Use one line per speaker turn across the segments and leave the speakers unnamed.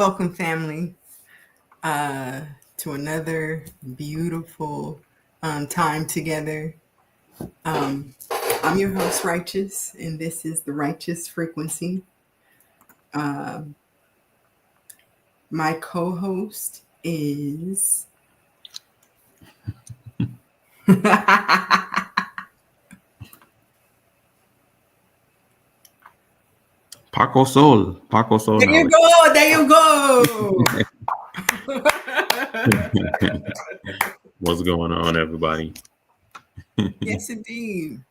Welcome, family, to another beautiful time together. Um, I'm your host, Righteous, and this is the Righteous Frequency. Uh, my co-host is
Paco Sol
There you
knowledge.
go. There you go.
What's going on, everybody?
Yes, indeed.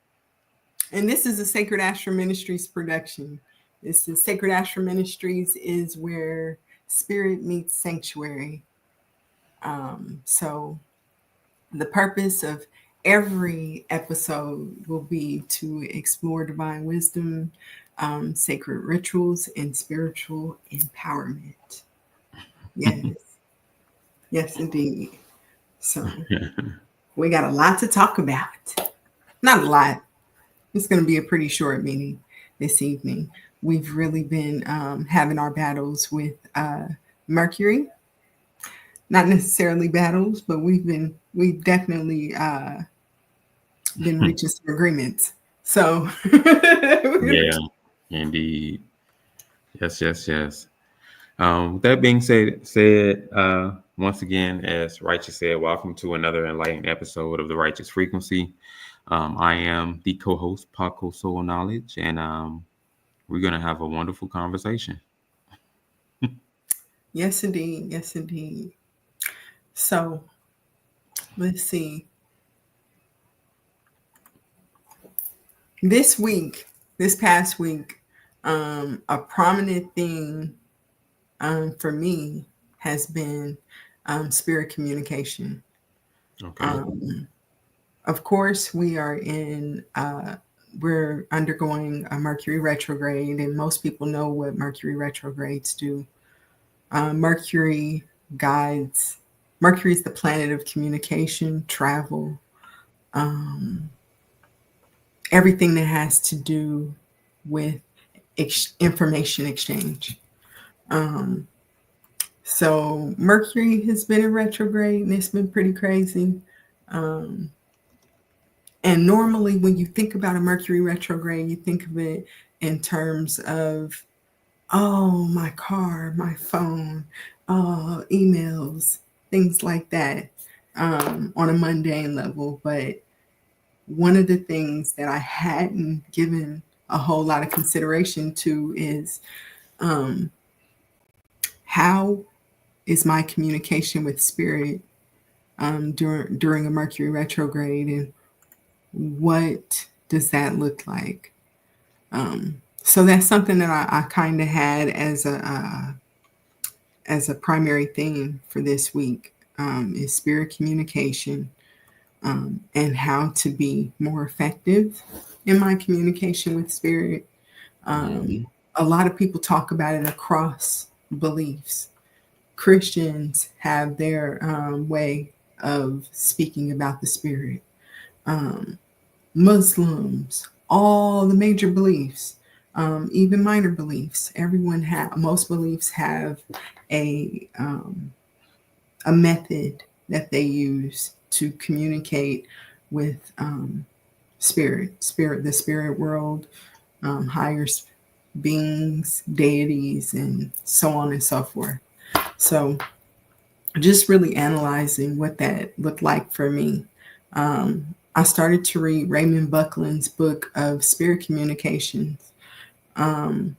And this is a Sacred Ashram Ministries production. This is Sacred Ashram Ministries is where spirit meets sanctuary. So the purpose of every episode will be to explore divine wisdom, sacred rituals, and spiritual empowerment. Yes, yes, indeed. So we got a lot to talk about. Not a lot. It's going to be a pretty short meeting this evening. We've really been having our battles with Mercury. Not necessarily battles, but we've definitely been reaching some agreements. So
Yeah, indeed. Yes. With that being said, once again, as Righteous said, welcome to another enlightening episode of the Righteous Frequency. I am the co-host, Paco Soul Knowledge, and we're gonna have a wonderful conversation.
yes, indeed. Yes, indeed. So let's see. This past week, a prominent thing for me has been spirit communication.
Okay.
Of course, we're undergoing a Mercury retrograde, and most people know what Mercury retrogrades do. Mercury is the planet of communication, travel, everything that has to do with information exchange. So Mercury has been in retrograde, and it's been pretty crazy. And normally when you think about a Mercury retrograde, you think of it in terms of, oh, my car, my phone, emails, things like that, on a mundane level. But one of the things that I hadn't given a whole lot of consideration to is how is my communication with spirit during a Mercury retrograde, and what does that look like? So that's something that I kind of had as a primary theme for this week, is spirit communication, and how to be more effective in my communication with spirit. A lot of people talk about it across beliefs. Christians have their way of speaking about the spirit. Muslims, all the major beliefs, even minor beliefs. Most beliefs have a method that they use to communicate with the spirit world, higher beings, deities, and so on and so forth. So just really analyzing what that looked like for me. I started to read Raymond Buckland's book of spirit communications. And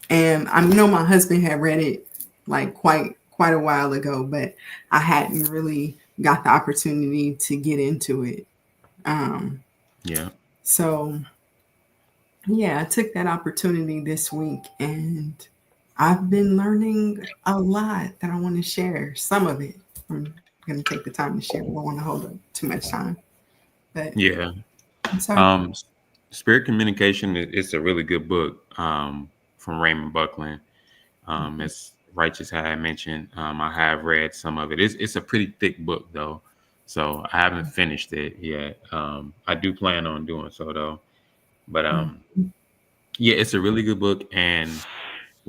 I know my husband had read it like quite a while ago, but I hadn't really got the opportunity to get into it. So yeah, I took that opportunity this week, and I've been learning a lot that I want to share. Some of it I'm going to take the time to share. I don't want to hold up too much time. But
Yeah.
I'm sorry.
Spirit Communication is a really good book from Raymond Buckland. As Righteous had mentioned, I have read some of it. It's a pretty thick book, though, so I haven't finished it yet. I do plan on doing so, though. But yeah, it's a really good book. And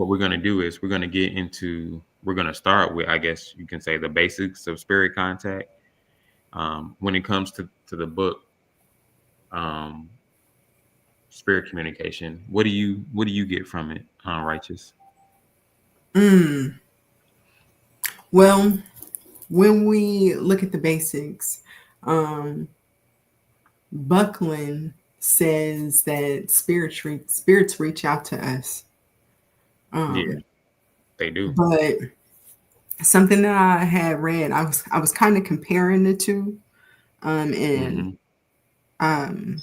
what we're going to do is we're going to start with, I guess you can say, the basics of spirit contact. When it comes to the book, um, Spirit Communication, what do you get from it, Righteous?
Well, when we look at the basics, Buckland says that spirits reach out to us.
Yeah, they do.
But something that I had read, I was kind of comparing the two, and
Mm-hmm.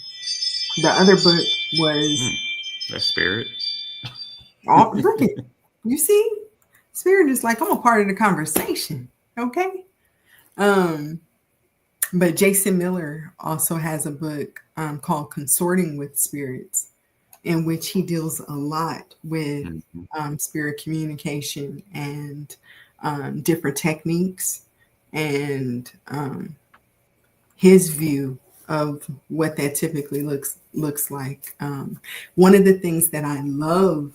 the other book was
That's spirit.
look at, you see, spirit is like, I'm a part of the conversation, okay? But Jason Miller also has a book called Consorting with Spirits, in which he deals a lot with
Mm-hmm.
spirit communication and different techniques and his view of what that typically looks like. One of the things that I love,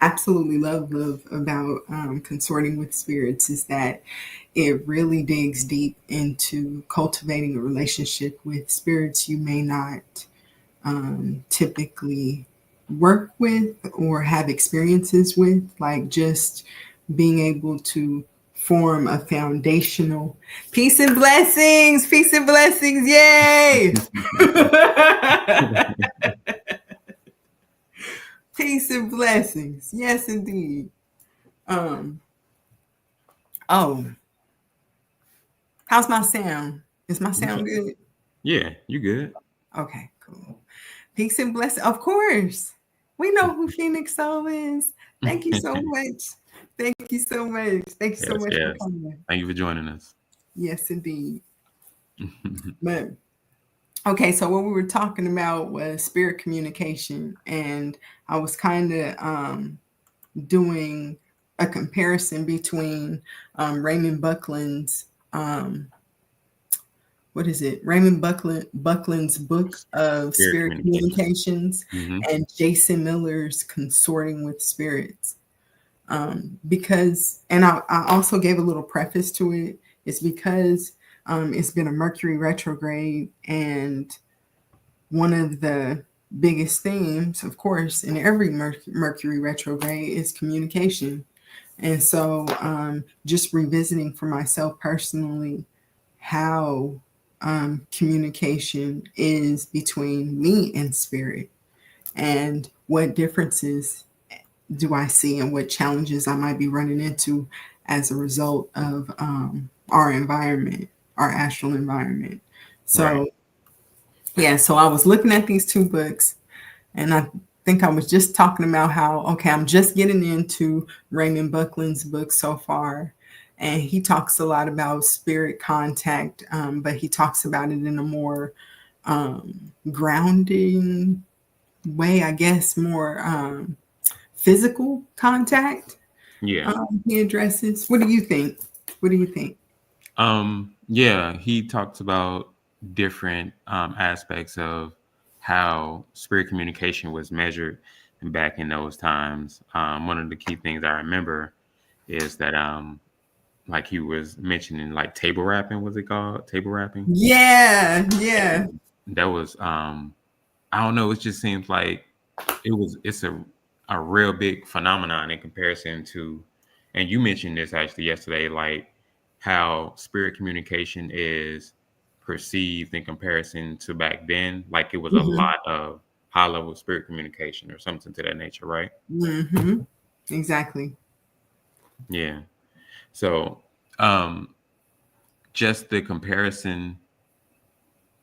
absolutely love about consorting with spirits is that it really digs deep into cultivating a relationship with spirits you may not typically work with or have experiences with, like just being able to form a foundational peace and blessings, yay! Peace and blessings, yes, indeed. Um, oh, how's my sound? Is my sound good?
Yeah, you good.
Okay, cool. Peace and blessing. Of course. We know who Phoenix Soul is. Thank you so much. Thank you so much. Thank you so
Yes,
much for
yes.
coming.
Thank you for joining us.
Yes, indeed. But okay, so what we were talking about was spirit communication, and I was kind of doing a comparison between Raymond Buckland's what is it? Buckland's book of
Spirit
spirit
communication.
communications
Mm-hmm.
and Jason Miller's Consorting with Spirits. Because, and I also gave a little preface to it. It's because it's been a Mercury retrograde, and one of the biggest themes, of course, in every Mercury retrograde is communication. And so, just revisiting for myself personally how communication is between me and spirit, and what differences do I see and what challenges I might be running into as a result of our environment, our astral environment.
Right.
So, yeah, so I was looking at these two books, and I think I was just talking about how, okay, I'm just getting into Raymond Buckland's book so far. And he talks a lot about spirit contact, but he talks about it in a more grounding way, I guess, more physical contact
Yeah.
he addresses. What do you think? What do you think?
Yeah, he talks about different aspects of how spirit communication was measured back in those times. One of the key things I remember is that like he was mentioning, like table rapping, was it called? Table rapping?
Yeah, yeah.
And that was I don't know, it just seems like it's a real big phenomenon in comparison to, and you mentioned this actually yesterday, like how spirit communication is perceived in comparison to back then. Like it was a
Hmm.
lot of high level spirit communication or something to that nature, right?
Hmm. Exactly.
Yeah. So um just the comparison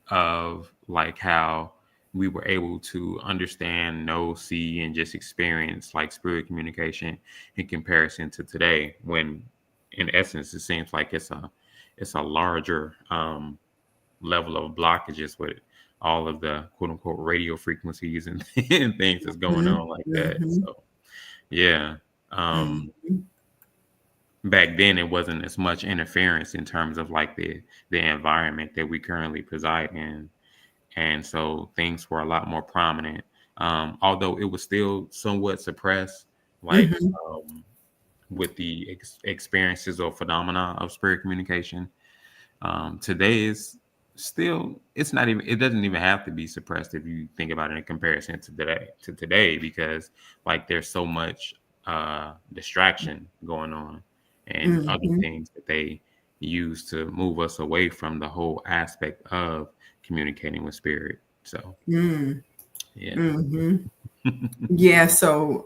of like how we were able to understand, know, see, and just experience like spirit communication in comparison to today, when in essence it seems like it's a larger level of blockages with all of the quote unquote radio frequencies and, and things that's going
Hmm.
on like that.
Hmm.
So yeah. Um
Hmm.
Back then it wasn't as much interference in terms of like the environment that we currently preside in, and so things were a lot more prominent. Although it was still somewhat suppressed, like
Mhm.
with the experiences or phenomena of spirit communication. Today is still, it's not even, it doesn't even have to be suppressed if you think about it in comparison to today, because like there's so much distraction going on and other
Mhm.
things that they use to move us away from the whole aspect of communicating with spirit. So
Mm.
yeah.
Mhm. Yeah, so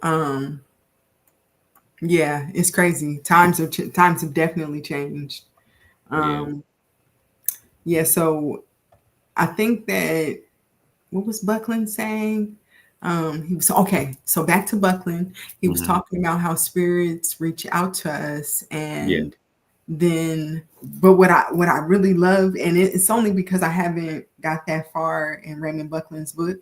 yeah, it's crazy. Times have definitely changed.
Yeah.
Um yeah, so I think that what was Buckland saying? He was okay. So back to Buckland, he was
Hmm.
talking about how spirits reach out to us,
Yeah.
and then, but what I really love, and it's only because I haven't got that far in Raymond Buckland's book,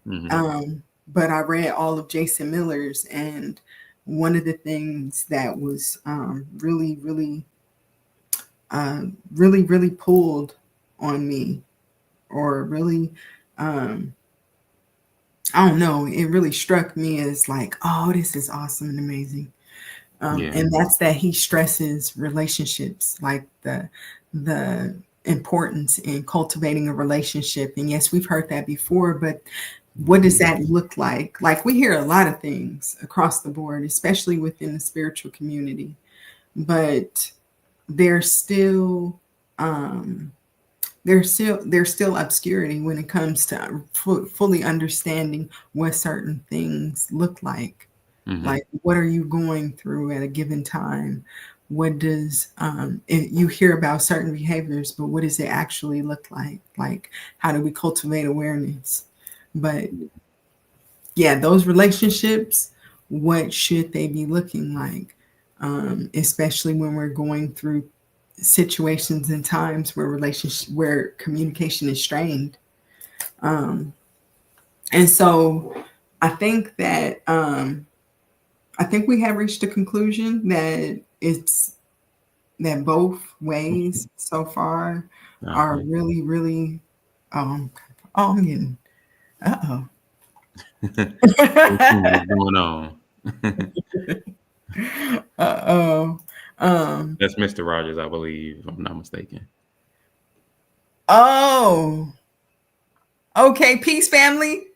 Hmm.
but I read all of Jason Miller's, and one of the things that was really pulled on me, or really um, I don't know, it really struck me as like, oh, this is awesome and amazing.
Yeah.
And that's that he stresses relationships, like the importance in cultivating a relationship. And yes, we've heard that before, but what does
Hmm.
that look like? Like we hear a lot of things across the board, especially within the spiritual community, but there's still um, there's still obscurity when it comes to fully understanding what certain things look like.
Hmm.
Like, what are you going through at a given time? What does you hear about certain behaviors, but what does it actually look like? Like, how do we cultivate awareness? But yeah, those relationships, what should they be looking like? Especially when we're going through situations and times where communication is strained. Um, and so I think that I think we have reached a conclusion that it's that both ways so far are
Okay.
really um oh I'm getting uh-oh.
What's going on?
Uh-oh. Um
That's Mr. Rogers, I believe, if I'm not mistaken.
oh, okay, peace family.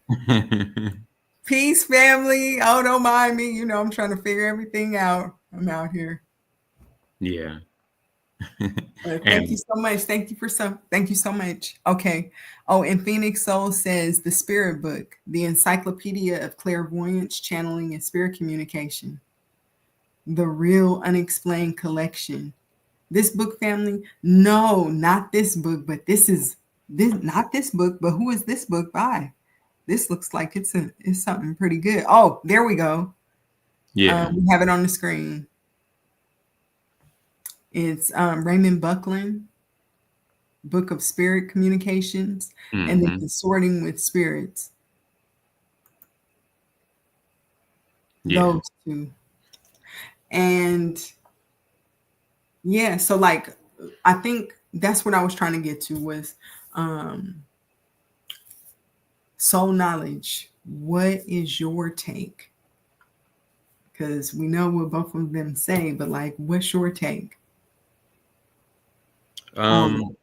Peace family. Oh, don't mind me. You know, I'm trying to figure everything out. I'm out here.
Yeah.
Thank you
And
so much. Thank you so much. Okay. Oh, and Phoenix Soul says the spirit book, the encyclopedia of clairvoyance, channeling, and spirit communication. The real unexplained collection. This book family? No, not this book, but this not this book, but who is this book by? This looks like it's something pretty good. Oh, there we go.
yeah.
We have it on the screen. It's Raymond Buckland, Book of Spirit Communications, and then
Hmm.
Consorting with Spirits.
Yeah.
Those two. And yeah, so like I think that's what I was trying to get to was um soul knowledge. What is your take? Because we know what both of them say, but like what's your take on
Um,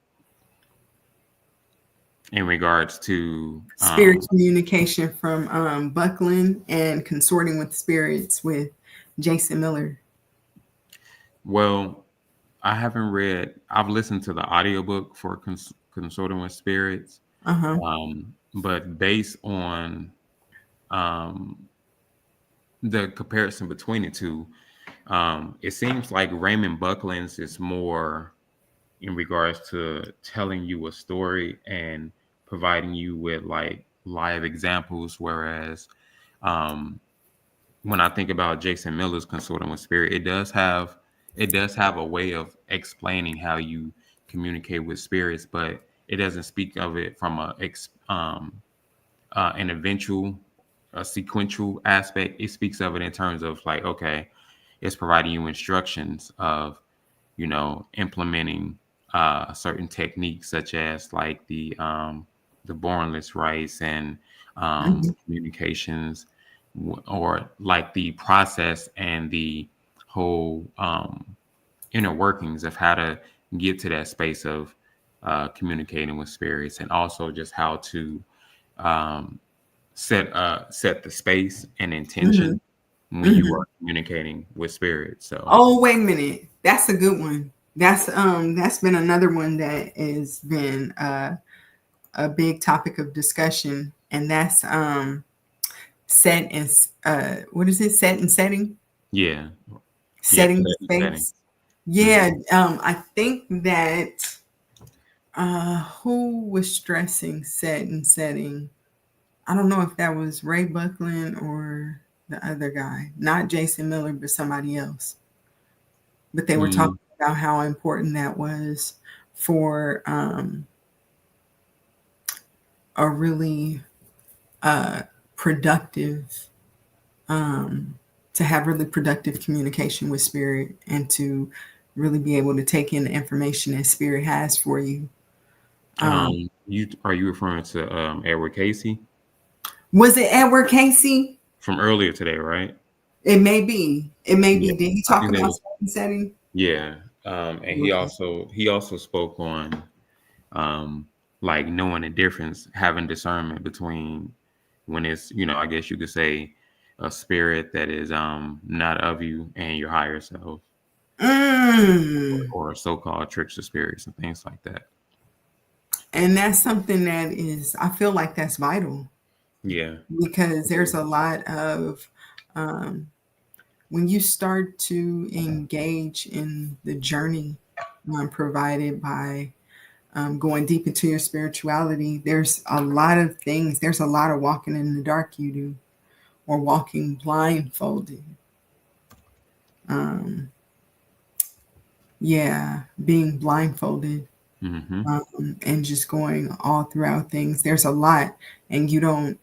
in regards to
spirit communication from Buckland and Consorting with Spirits with Jason Miller?
well, I haven't read, I've listened to the audiobook for Consorting with Spirits.
Uh-huh.
But based on um the comparison between the two, it seems like Raymond Buckland's is more in regards to telling you a story and providing you with like live examples, whereas um, when I think about Jason Miller's Consorting with Spirit, it does have a way of explaining how you communicate with spirits, but it doesn't speak of it from an eventual, a sequential aspect. It speaks of it in terms of like, okay, it's providing you instructions of, implementing certain techniques such as like the bornless rights and
Mhm.
communications, or like the process and the whole inner workings of how to get to that space of communicating with spirits, and also just how to um, set the space and
Hmm.
intention when you
Hmm.
are communicating with spirit. So
Oh, wait a minute. That's a good one. That's been another one that has been a big topic of discussion, and that's set and what is it? Set and setting,
yeah, yep,
setting the
setting
space.
settings.
Yeah,
Hmm.
I think that who was stressing set and setting? I don't know if that was Ray Buckland or the other guy, not Jason Miller, but somebody else. But they were
Mm,
talking about how important that was for a really productive, to have really productive communication with spirit and to really be able to take in the information that spirit has for you.
you are you referring to Edward Casey
Was it Edward Casey?
from earlier today, right?
It may be. It may
Yeah,
be. Did he
I
talk
think that
about
was
setting setting?
yeah. And
Okay.
he also spoke on um, like knowing the difference, having discernment between when it's, I guess you could say a spirit that is not of you and your higher self,
Mm.
or so-called trickster spirits and things like that.
And that's something that is, I feel like that's vital
Yeah.
because there's a lot of, when you start to engage in the journey provided by going deep into your spirituality, there's a lot of things, there's a lot of walking in the dark you do, or walking blindfolded. Um, yeah, being blindfolded
Mm-hmm.
and just going all throughout things. There's a lot, and you don't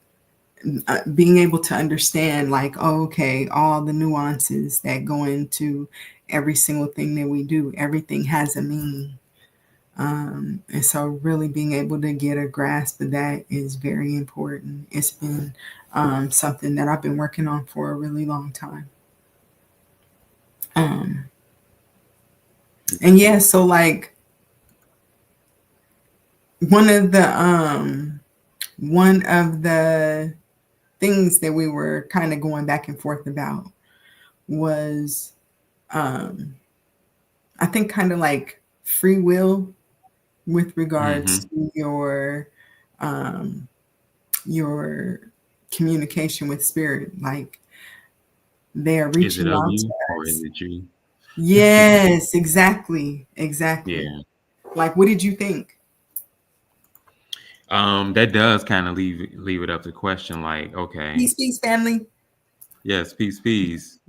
being able to understand, like, oh, okay, all the nuances that go into every single thing that we do. Everything has a meaning. And so, really being able to get a grasp of that is very important. It's been something that I've been working on for a really long time. Um, and yeah, so like one of the one of the things that we were kind of going back and forth about was, um, I think, kind of like free will with regards
Mm-hmm.
to um, your communication with spirit. Like they are
Is it
reaching
of
out to
you or is
us.
it you?
Yes, exactly, exactly.
Yeah.
Like, what did you think?
That does kind of leave it up to question, like, okay,
Peace, peace, family.
yes, peace, peace.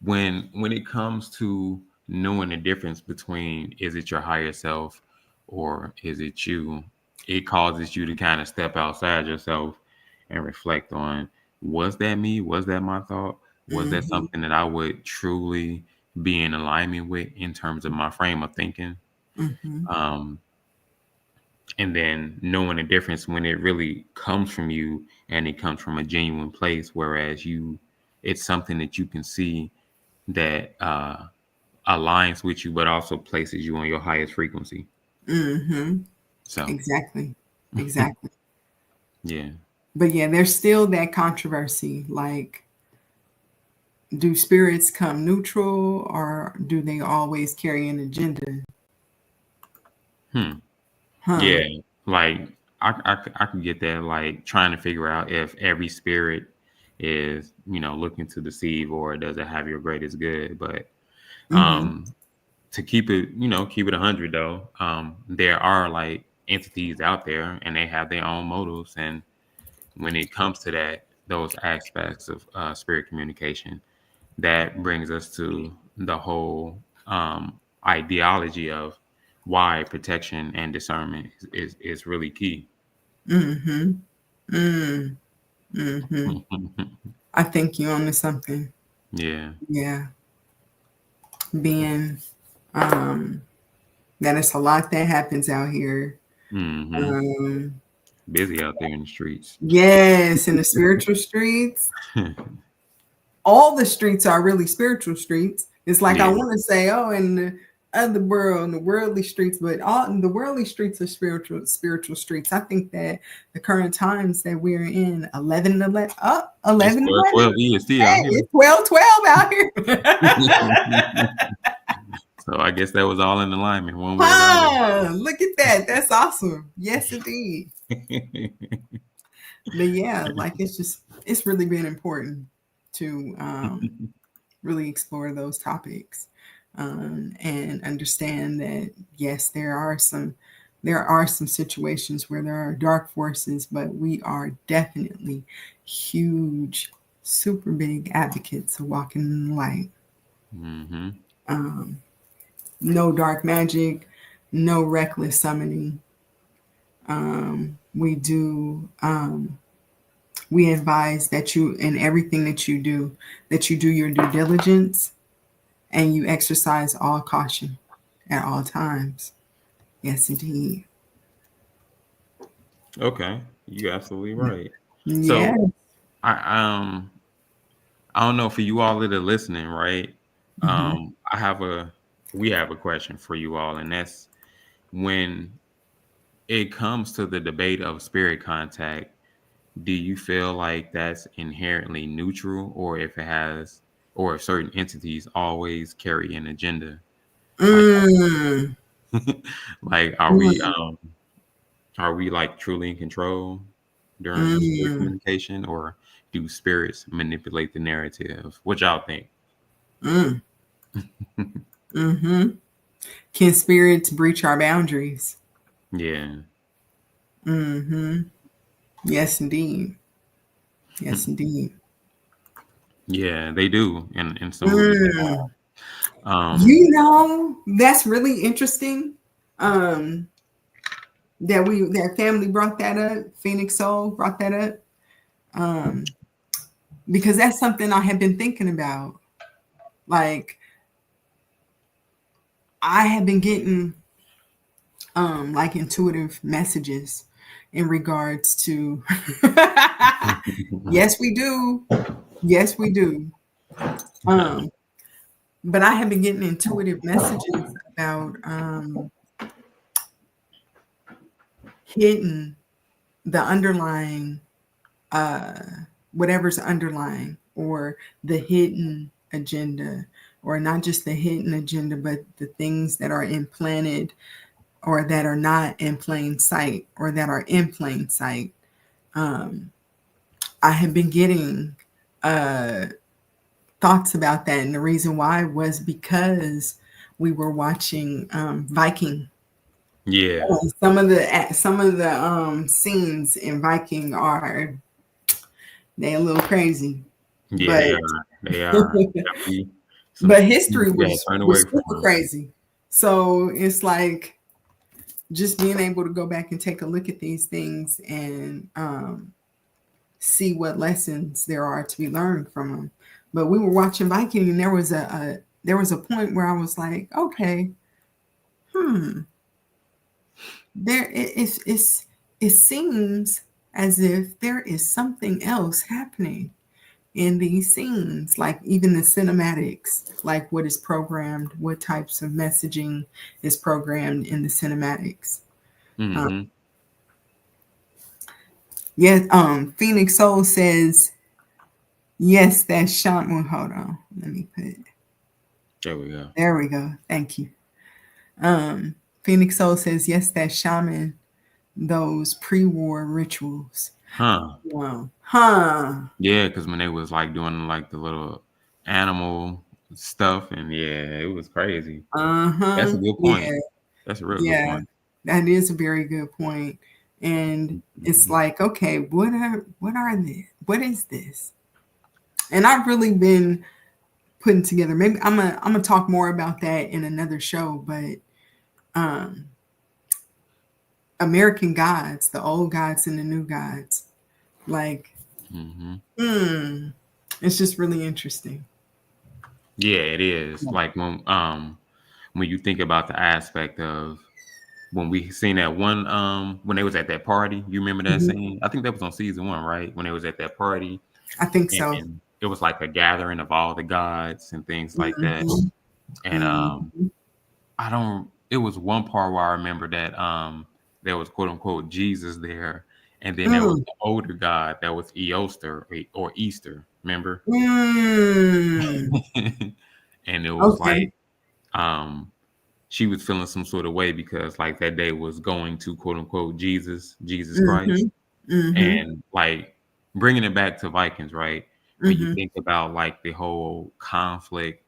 When it comes to knowing the difference between is it your higher self or is it you, it causes you to kind of step outside yourself and reflect on, was that me? Was that my thought? Was that
Hmm.
something that I would truly be in alignment with in terms of my frame of thinking?
Hmm.
Um, and then knowing the difference when it really comes from you and it comes from a genuine place, whereas it's something that you can see that aligns with you, but also places you on your highest frequency.
Hmm.
So,
Exactly, exactly.
yeah.
But yeah, there's still that controversy. Like, do spirits come neutral or do they always carry an agenda?
Hmm.
Huh.
Yeah. Like, I can get that. Like, trying to figure out if every spirit is, looking to deceive, or does it have your greatest good. But
Hmm.
um, to keep it 100 though, there are like entities out there and they have their own motives. And when it comes to those aspects of spirit communication, that brings us to the whole ideology of why protection and discernment is really key.
Hmm. Mm. Hmm. I think you onto something.
Yeah.
Yeah. Being that it's a lot that happens out here.
Hmm.
Um,
Busy out there in the streets.
Yes, in the spiritual streets. All the streets are really spiritual streets. It's like I
Yeah.
want to say, oh, in the other world, in the worldly streets, but all the worldly streets are spiritual streets. I think that the current times that we're in, 11, 11,
It's
11,
12 EST out
hey,
here.
it's 12, 12 out here.
So I guess that was all in alignment one way or the
Look at that. That's awesome. Yes, indeed.
other.
But yeah, like it's really been important to really explore those topics and understand that yes, there are some situations where there are dark forces, but we are definitely huge, super big advocates of walking in the light.
Mm-hmm.
No dark magic, no reckless summoning. We do. We advise that you, in everything that you do your due diligence and you exercise all caution at all times. Yes, indeed.
Okay, you're absolutely right.
Yeah.
So I don't know for you all that are listening, right?
Mm-hmm.
We have a question for you all, and that's when it comes to the debate of spirit contact, do you feel like that's inherently neutral, or if certain entities always carry an agenda? Like,
Mm.
like
Mm.
are we like truly in control during spirit
Mm.
communication, or do spirits manipulate the narrative? What y'all think?
Mm. Mm-hmm. Can spirits breach our boundaries?
Yeah.
Mm-hmm. Yes, indeed. Yes, indeed.
Yeah, they do in some movies.
Mm.
Um,
You know, that's really interesting. Um, that family brought that up. Phoenix Soul brought that up. Because that's something I have been thinking about. Like I have been getting like intuitive messages in regards to yes, we do. Yes, we do. Um, but I have been getting intuitive messages about hidden the underlying whatever's underlying or the hidden agenda, or not just the hidden agenda, but the things that are implanted or that are not in plain sight or that are in plain sight. I have been getting thoughts about that. And the reason why was because we were watching Viking.
yeah,
Some of the scenes in Viking are they a little crazy,
yeah,
but
they are. They are definitely some
but
shit
history
you gotta turn away
was super
from.
crazy. So it's like just being able to go back and take a look at these things and see what lessons there are to be learned from them. But we were watching Viking, and there was a point where I was like, okay, there it seems as if there is something else happening in these scenes, like even the cinematics, like what is programmed, what types of messaging is programmed in the cinematics.
Mm-hmm.
Yes, Phoenix Soul says, yes, that's Sean. Well, hold on. Let me put it.
There we go.
There we go. Thank you. Phoenix Soul says, yes, that's shaman, those pre-war rituals.
Huh.
Wow. Huh.
Yeah, because when they was like doing like the little animal stuff, and yeah, it was crazy. That's
Uh-huh.
a good point.
Yeah.
That's a real good
Yeah.
point.
That is a very good point. And it's like, okay, what are this? What is this? And I've really been putting together. Maybe I'm gonna talk more about that in another show, but American gods, the old gods and the new gods, like
Mm-hmm.
it's just really interesting.
Yeah, it is. Like when you think about the aspect of when we seen that one when they was at that party. You remember that
Mhm.
scene? I think that was on season 1, right? When they was at that party
I think so.
and it was like a gathering of all the gods and things like that.
Mhm.
And
Mhm.
I don't. It was one part where I remember that there was quote unquote Jesus there, and then there was
Mm.
the older god that was Easter or Easter. Remember?
Mm.
And it was
Okay.
like um she was feeling some sort of way because like that day was going to quote unquote Jesus Christ,
Mhm. Mhm.
and like bringing it back to Vikings, right? When you
Mhm.
think about like the whole conflict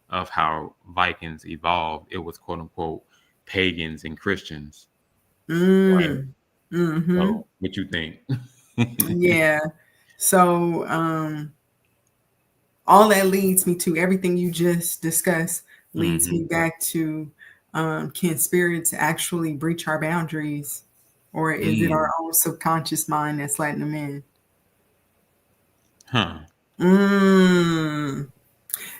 of how Vikings evolved, it was quote unquote pagans and Christians, right?
Mm. Mhm.
So, what you think?
Yeah. So, all that leads me to everything you just discussed leads me
Hmm.
back to, can spirits actually breach our boundaries, or is it our
Mm.
own subconscious mind that's letting them in?
Huh.
Mm.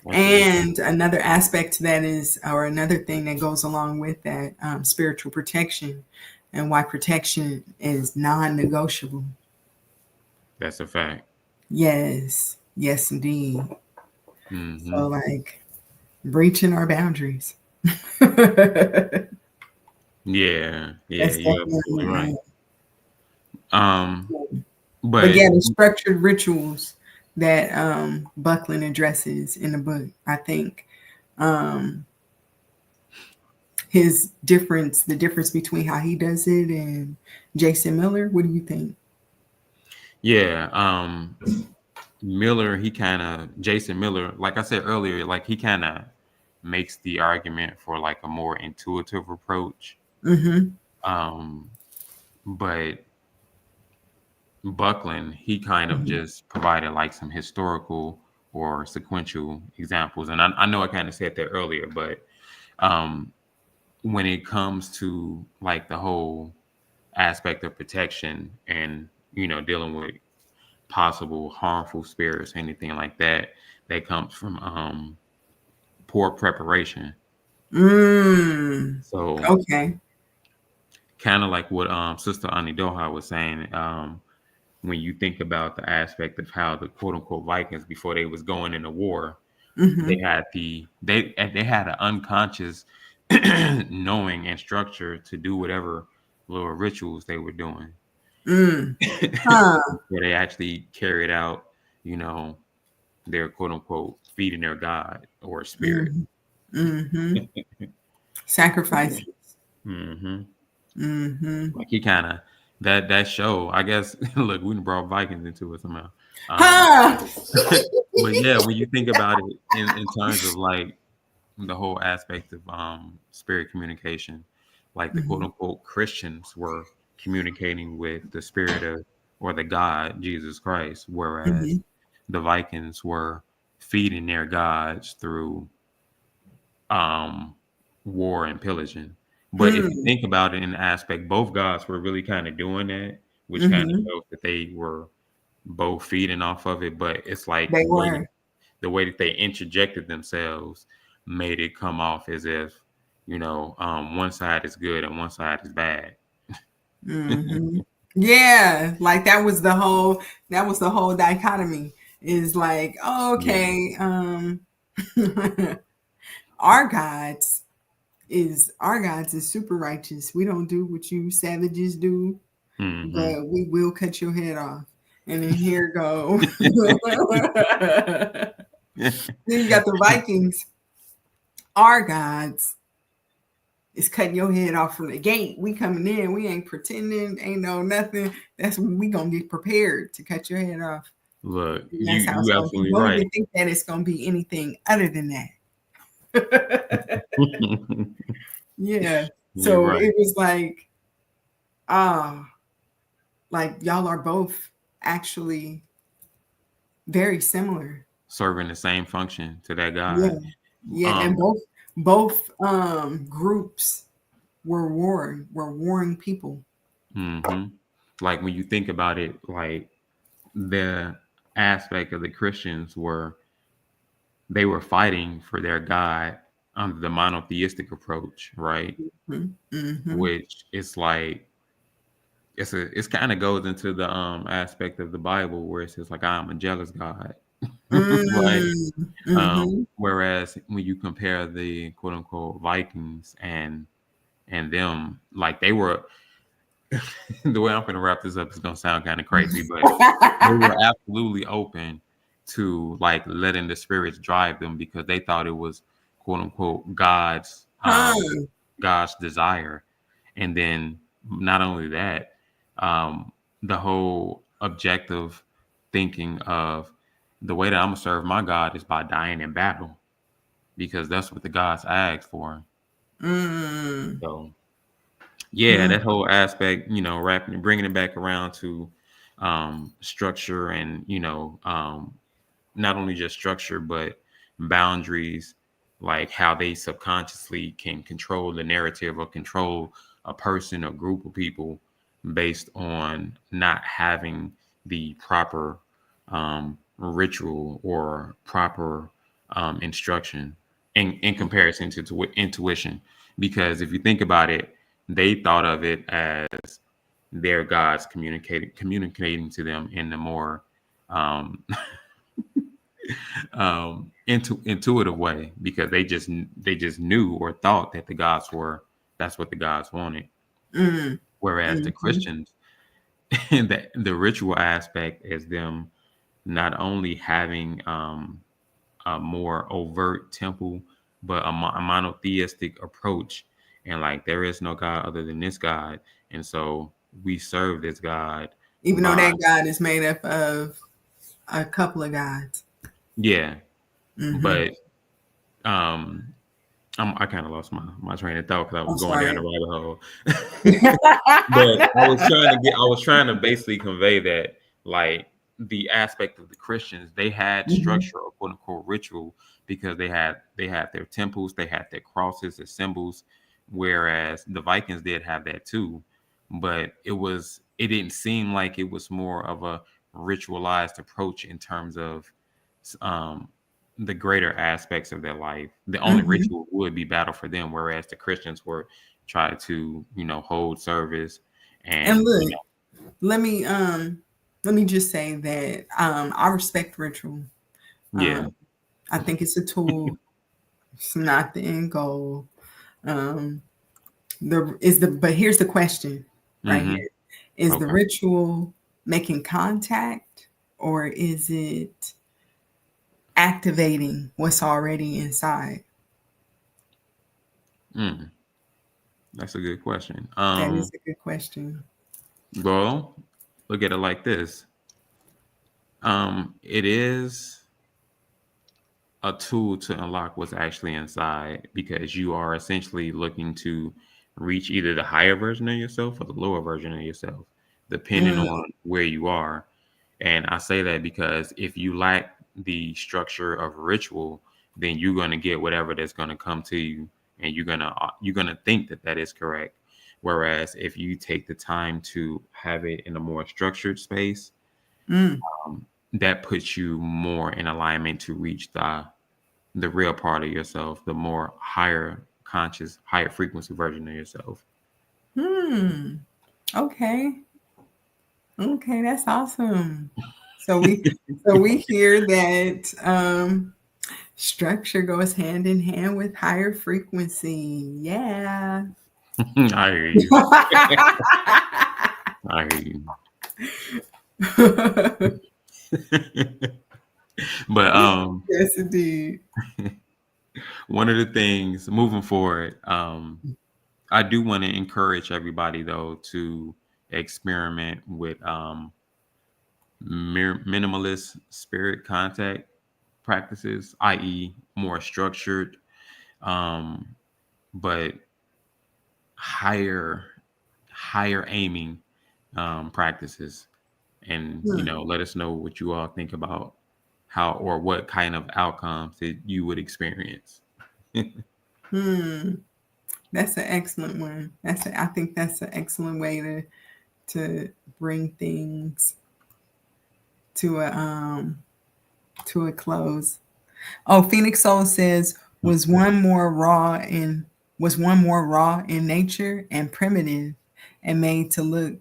That's an
And another aspect to that is, or another thing that goes along with that, spiritual protection, and why protection is non-negotiable.
that's a fact.
Yes, yes, indeed. So,
Hmm.
like, breaching our boundaries. That's
Yeah, yeah, you're absolutely
definitely.
right. Um,
But
but
yeah, the structured rituals that Buckland addresses in the book, I think, um, the difference between how he does it and Jason Miller. What do you think?
yeah, Miller, he kind of Jason Miller, like I said earlier, like he kind of makes the argument for like a more intuitive approach.
Mm-hmm.
Um, but Buckland, he kind of
Mm-hmm.
just provided like some historical or sequential examples. And I know I kind of said that earlier, but um, when it comes to like the whole aspect of protection and, dealing with possible harmful spirits, anything like that, that comes from poor preparation.
Mm.
So
Okay.
kind of like what Sister Ani Doha was saying, when you think about the aspect of how the quote unquote Vikings before they was going into war, they
Mm-hmm.
had they had an unconscious knowing and structure to do whatever little rituals they were doing
Mm. Huh.
where they actually carried out, you know, their quote unquote feeding their God or spirit.
Mm-hmm. Mm-hmm. Sacrifices.
Hmm.
Mm-hmm.
Like he kind of that show, I guess. Look, we brought Vikings into it somehow. Um,
Huh.
but yeah, when you think about it in terms of like the whole aspect of spirit communication, like the quote
Mm-hmm.
unquote Christians were communicating with the spirit of or the God Jesus Christ, whereas
Mm-hmm.
the Vikings were feeding their gods through um, war and pillaging. But if you
Mm.
think about it in the aspect, both gods were really kind of doing that, which kind of
Mm-hmm.
shows that they were both feeding off of it. But it's like
They were.
the way that they interjected themselves made it come off as if one side is good and one side is bad.
Hmm. Yeah, like that was the whole dichotomy. Is like, oh,
Yeah.
okay, our gods our gods is super righteous. We don't do what you savages do,
Hmm.
but we will cut your head off. And then here go. Then you got the Vikings. Our gods is cutting your head off from the gate. We coming in. We ain't pretending. Ain't no nothing. That's when we gonna get prepared to cut your head off.
Look,
And
you
that's how it's
you
gonna be.
absolutely
Don't
right.
even think that it's gonna be anything other than that. Yeah.
You're
So
right.
it was like, ah, like y'all are both actually very similar.
Serving the same function to that
Yeah.
God.
Yeah. And
Um,
both groups were warring people.
hmm Like when you think about it, like the aspect of the Christians were they were fighting for their God the monotheistic approach, right?
Mm-hmm.
Which is like it's kind of goes into the aspect of the Bible where it says like I'm a jealous God, right?
Mm-hmm.
Whereas when you compare the quote unquote Vikings and them, like they were the way I'm going to wrap this up is going to sound kind of crazy, but they were absolutely open to like letting the spirits drive them because they thought it was quote unquote
Huh.
God's desire. And then not only that, the whole objective thinking of the way that I'm gonna serve my God is by dying in battle because that's what the gods asked for.
Mm.
So yeah,
Mm.
that whole aspect, wrapping, bringing it back around to structure and not only just structure but boundaries, like how they subconsciously can control the narrative or control a person or group of people based on not having the proper ritual or proper instruction in comparison to intuition. Because if you think about it, they thought of it as their gods communicating to them in the more um, intuitive way because they just knew or thought that the gods were that's what the gods wanted.
Mm.
Whereas the
Mm-hmm.
Christians, the ritual aspect is them not only having a more overt temple, but a monotheistic approach, and like there is no God other than this God, and so we serve this God
Even though
by
that God is made up of a couple of gods.
yeah,
Mm-hmm.
but um I kind of lost my train of thought because I was
I'm
going down the
sorry.
rabbit hole. But I was trying to basically convey that like the aspect of the Christians, they had
Mm-hmm.
structure or quote unquote ritual because they had their temples, they had their crosses, their symbols, whereas the Vikings did have that too, but it didn't seem like it was more of a ritualized approach in terms of um the greater aspects of their life. The only
Mm-hmm.
ritual would be battle for them, whereas the Christians were try to hold service
And
and
look, let me just say that I respect ritual.
yeah.
Um, I think it's a tool. It's not the end goal. Um, but here's the question right
Hmm.
here. Is the
Okay.
ritual making contact or is it activating what's already inside?
Mm, that's a good question.
That is a good question.
Well, look at it like this. It is a tool to unlock what's actually inside because you are essentially looking to reach either the higher version of yourself or the lower version of yourself, depending
Mm,
on where you are. And I say that because if you lack the structure of ritual, then you're going to get whatever that's going to come to you, and you're gonna think that that is correct. Whereas if you take the time to have it in a more structured space,
mm,
that puts you more in alignment to reach the real part of yourself, the more higher conscious, higher frequency version of yourself.
hmm. Okay. Okay, that's awesome. So we hear that structure goes hand in hand with higher frequency. Yeah.
I hear you. I hear you. But
Yes, indeed.
one of the things moving forward, I do want to encourage everybody though to experiment with minimalist spirit contact practices, i.e., more structured, um, but higher higher aiming practices. And
Hmm.
let us know what you all think about how or what kind of outcomes that you would experience.
Hmm. That's an excellent one. I think that's an excellent way to bring things to a close. Oh, Phoenix Soul says, Was one more raw in nature and primitive and made to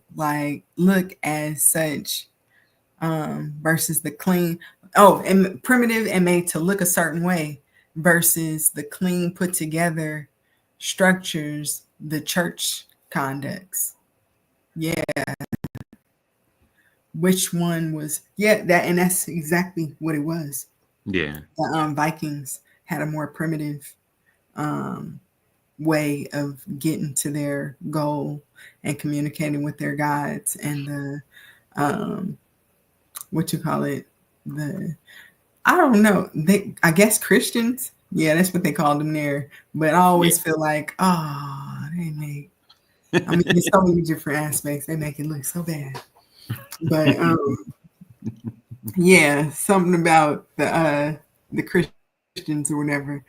look as such, versus the clean, and primitive and made to look a certain way versus the clean put together structures the church conducts. Yeah. Which one was, and that's exactly what it was.
Yeah.
The Vikings had a more primitive way of getting to their goal and communicating with their gods, and the what you call it, I don't know, I guess Christians, that's what they called them there. But I always feel like, they make, I mean, there's so many different aspects, they make it look so bad. But something about the Christians or whatever,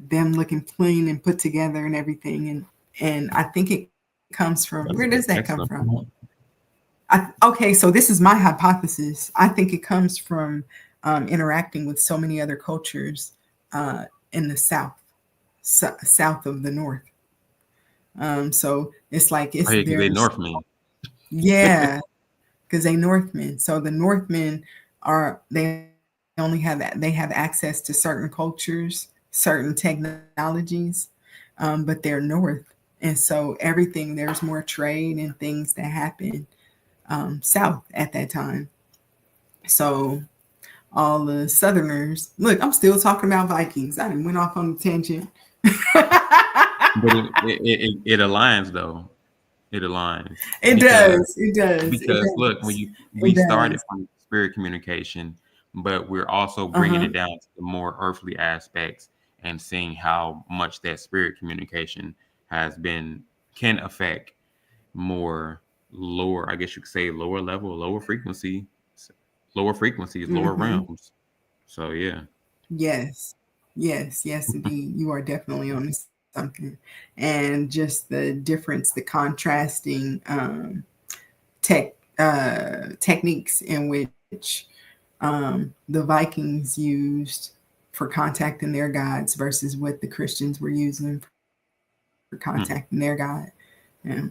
them looking clean and put together and everything, and I think it comes from, where does that come from? Okay, so this is my hypothesis. I think it comes from interacting with so many other cultures in the south of the north. So it's like
they Northmen.
Yeah, because they Northmen. So the Northmen they have access to certain cultures, certain technologies, but they're North, and so there's more trade and things that happen South at that time. So all the Southerners, look, I'm still talking about Vikings. I went off on a tangent.
But it aligns, though. It aligns.
It does.
Because look, we started from spirit communication, but we're also bringing it down to the more earthly aspects and seeing how much that spirit communication can affect more lower, I guess you could say, lower level, lower frequencies, lower realms. So yeah. Yes,
indeed. You are definitely on something. And just the difference, the contrasting techniques in which the Vikings used for contacting their gods versus what the Christians were using for contacting their God. Yeah.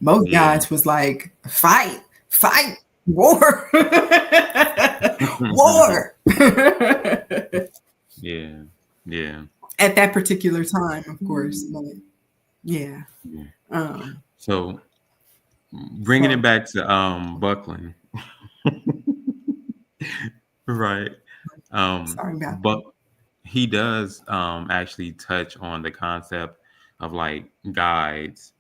Both gods was like, fight, war, war.
Yeah.
At that particular time, of course, but yeah.
So bringing it back to Buckland, right?
Sorry about
but he does actually touch on the concept of like guides.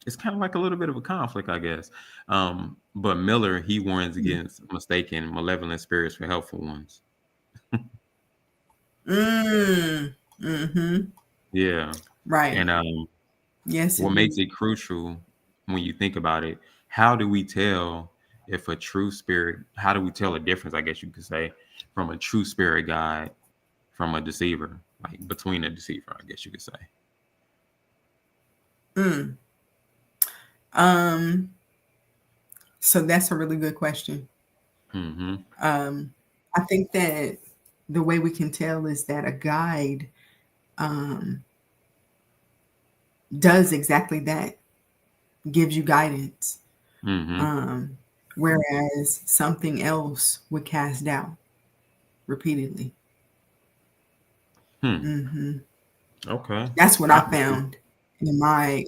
It's kind of like a little bit of a conflict, I guess. But Miller, he warns against mistaking malevolent spirits for helpful ones. Yeah.
Right.
And
yes,
what makes it crucial when you think about it, how do we tell if a true spirit, how do we tell a difference, I guess you could say, from a true spirit guide from a deceiver, like between a deceiver, I guess you could say?
So that's a really good question. I think that the way we can tell is that a guide does exactly that, gives you guidance, whereas something else would cast doubt repeatedly.
Okay,
that's what I found in my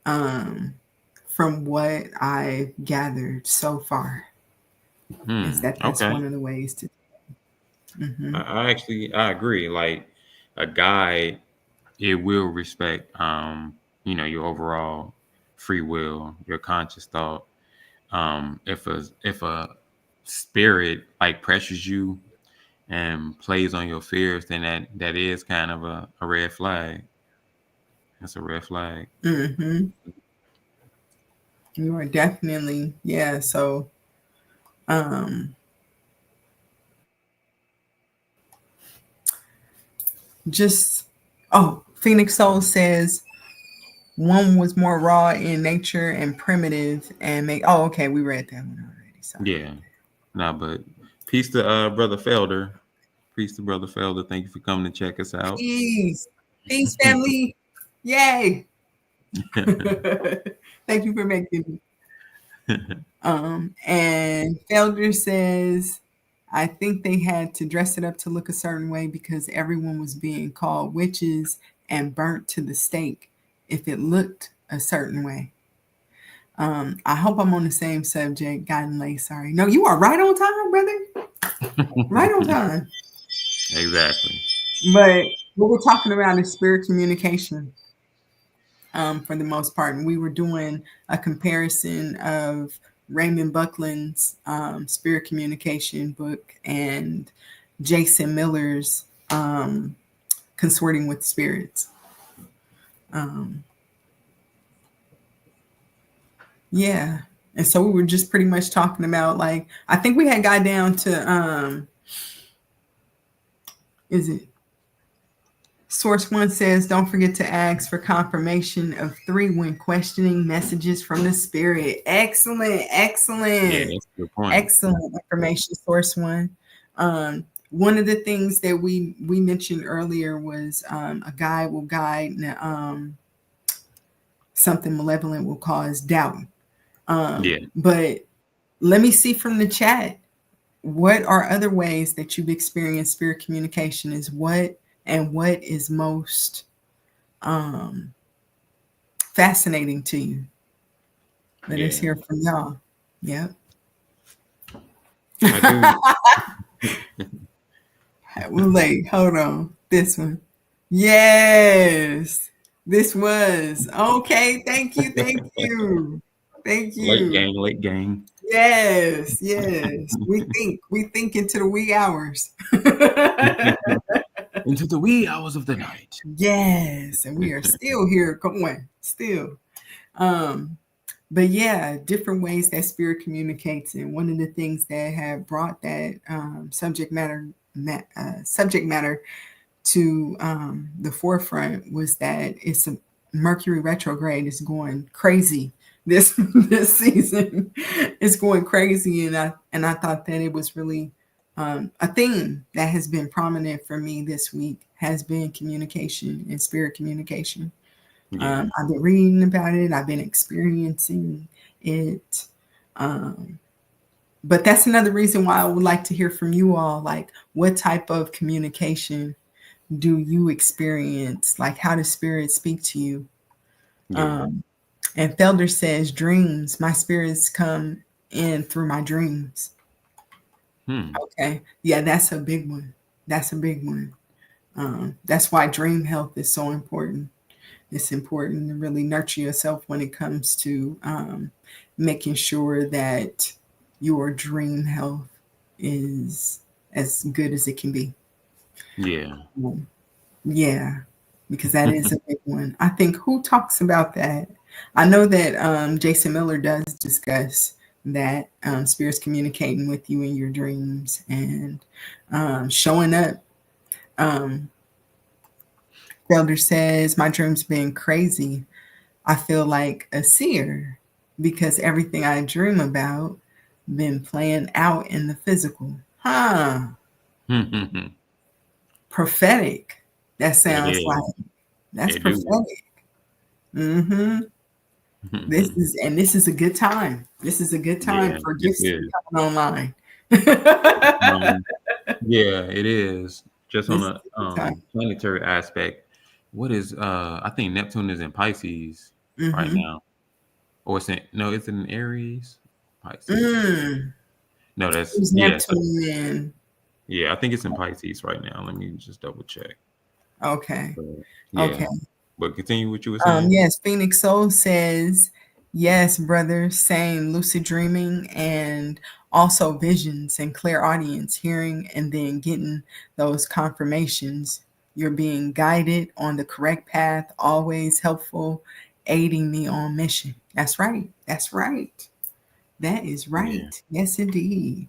from what I've gathered so far, is that's one of the ways to.
I agree. Like a guide, it will respect your overall free will, your conscious thought. If a spirit like pressures you and plays on your fears, then that is kind of a red flag. That's a red flag.
You are definitely, so Phoenix Soul says one was more raw in nature and primitive and okay, we read that one already. Sorry.
Yeah. But peace to brother Felder. Peace to Brother Felder. Thank you for coming to check us out.
Peace. Peace, family. Yay. Thank you for making me. And Felder says, I think they had to dress it up to look a certain way because everyone was being called witches and burnt to the stake if it looked a certain way. I hope I'm on the same subject. Gotten late, sorry. No, you are right on time, brother. Right on time.
Exactly.
But what we're talking about is spirit communication, for the most part. And we were doing a comparison of Raymond Buckland's spirit communication book and Jason Miller's Consorting with Spirits. Yeah. And so we were just pretty much talking about, like, I think we had got down to, is it? Source 1 says, don't forget to ask for confirmation of 3 when questioning messages from the spirit. Excellent. Excellent.
Yeah, that's a good point.
Excellent information, Source 1. One of the things that we mentioned earlier was a guide will guide, something malevolent will cause doubt. But let me see from the chat, what are other ways that you've experienced spirit communication? What is most fascinating to you? Let us hear from y'all. Yep. Wait, hold on. This one. Yes. This was. Okay. Thank you. Thank you. Thank you.
Late gang.
Yes. We think into the wee hours.
Into the wee hours of the night.
Yes. And we are still here going. Still. But yeah, different ways that spirit communicates. And one of the things that have brought that subject matter to the forefront was that it's a Mercury retrograde is going crazy this season. It's going crazy, and I thought that it was really a theme that has been prominent for me this week has been communication and spirit communication. I've been reading about it. I've been experiencing it. But that's another reason why I would like to hear from you all. Like, what type of communication do you experience? Like, how does spirit speak to you? And Felder says, dreams. My spirits come in through my dreams. Okay. Yeah, that's a big one. That's why dream health is so important. It's important to really nurture yourself when it comes to making sure that your dream health is as good as it can be. Yeah, because that is a big one. I think, who talks about that? I know that Jason Miller does discuss that spirits communicating with you in your dreams and showing up. Felder says, my dreams been crazy. I feel like a seer because everything I dream about been playing out in the physical. Prophetic. That sounds like that's prophetic. This is a good time. This is a good time for gifts coming online.
It is. Just on a planetary aspect. What is I think Neptune is in Pisces right now. Or it's in Aries. Pisces. No, that's Neptune. I think it's in Pisces right now. Let me just double check.
Okay.
Okay. But continue what you were saying.
Yes, Phoenix Soul says, yes, brother, same lucid dreaming and also visions and clairaudience, hearing and then getting those confirmations. You're being guided on the correct path, always helpful, aiding me on mission. That's right. That is right. Yeah. Yes, indeed.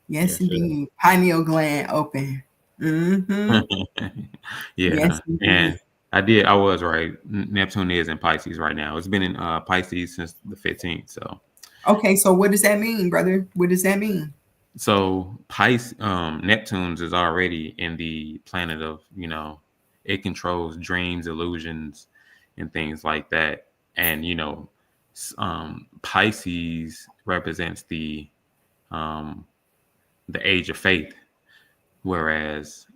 Yes, indeed. Pineal gland open.
Yes, and I was right. Neptune is in Pisces right now. It's been in Pisces since the 15th. So.
Okay, so what does that mean, brother? What does that mean?
So Neptune's is already in the planet of, it controls dreams, illusions, and things like that. And Pisces represents um, the age of faith, whereas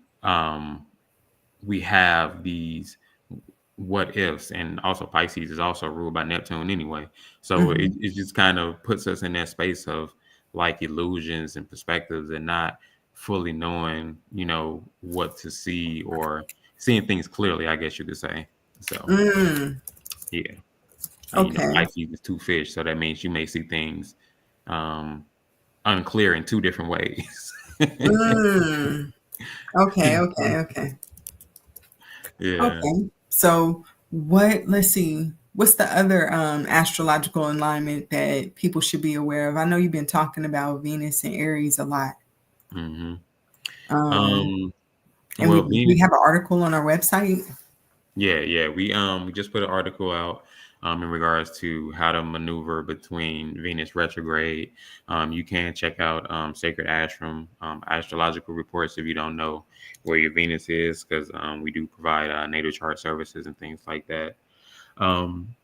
we have these what ifs, and also Pisces is also ruled by Neptune anyway. So
Mhm.
it just kind of puts us in that space of like illusions and perspectives and not fully knowing, what to see or seeing things clearly, I guess you could say. So
Mm.
yeah. And
Okay.
Pisces is two fish, so that means you may see things um unclear in two different ways.
Mm. Okay, okay, okay.
Yeah.
Okay. So let's see, what's the other astrological alignment that people should be aware of? I know you've been talking about Venus and Aries a lot.
hmm
Um,
Um
and we
well,
we
Venus.
have an article on our website.
Yeah. We just put an article out in regards to how to maneuver between Venus retrograde. You can check out Sacred Ashram, Astrological Reports if you don't know where your Venus is, because we do provide natal chart services and things like that. Um,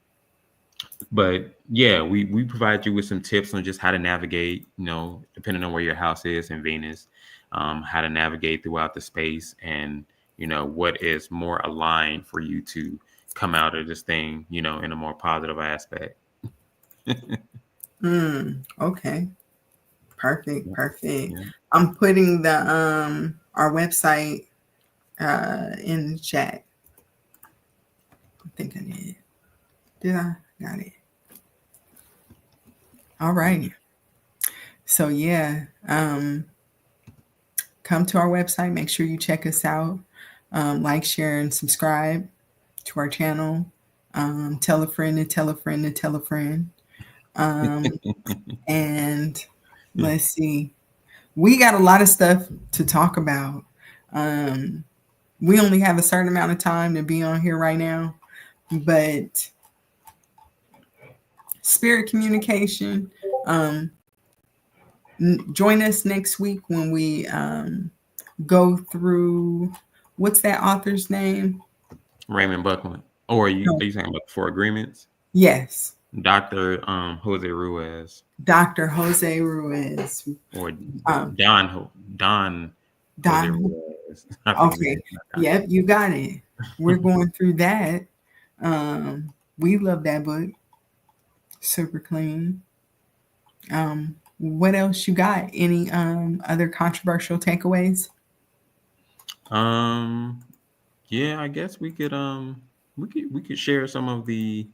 but yeah, we provide you with some tips on just how to navigate, depending on where your house is in Venus, how to navigate throughout the space, and what is more aligned for you to come out of this thing, in a more positive aspect.
Okay. Perfect.
Yeah.
Perfect.
Yeah.
I'm putting the our website in the chat. I think I did. Did I? Got it. All right. So yeah, come to our website. Make sure you check us out. Like, share, and subscribe to our channel. Tell a friend to tell a friend to tell a friend. And let's see. We got a lot of stuff to talk about. We only have a certain amount of time to be on here right now, but spirit communication. Join us next week when we go through, what's that author's name?
Raymond Buckland. Or
No.
are you talking about the Four Agreements?
Yes,
Dr. Jose Ruiz,
Dr. Jose Ruiz.
or
Um,
Don Jose
Don.
Ruiz. I think his
Okay.
name is Don.
Yep, you got it. We're going through that. We love that book. Super clean. What else you got? Any other controversial takeaways?
Um, yeah, I guess we could share some of the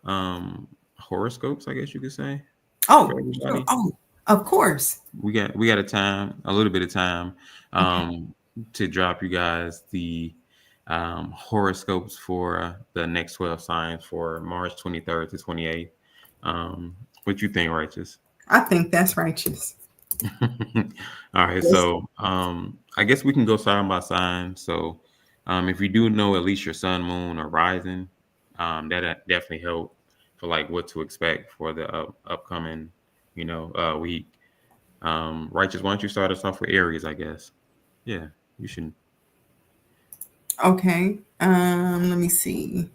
horoscopes, I guess you could say, for
Oh, sure.
everybody.
Oh, of course.
We got a little bit of time
Okay.
to drop you guys the horoscopes for the next 12 signs for March 23rd to 28th. What you think, Righteous?
I think that's righteous.
All right,
Yes.
so I guess we can go sign by sign. So if you do know at least your sun, moon, or rising, that definitely help for like what to expect for the upcoming, week. Righteous, why don't you start us off with Aries? I guess. Yeah, you should.
Okay. Let me see.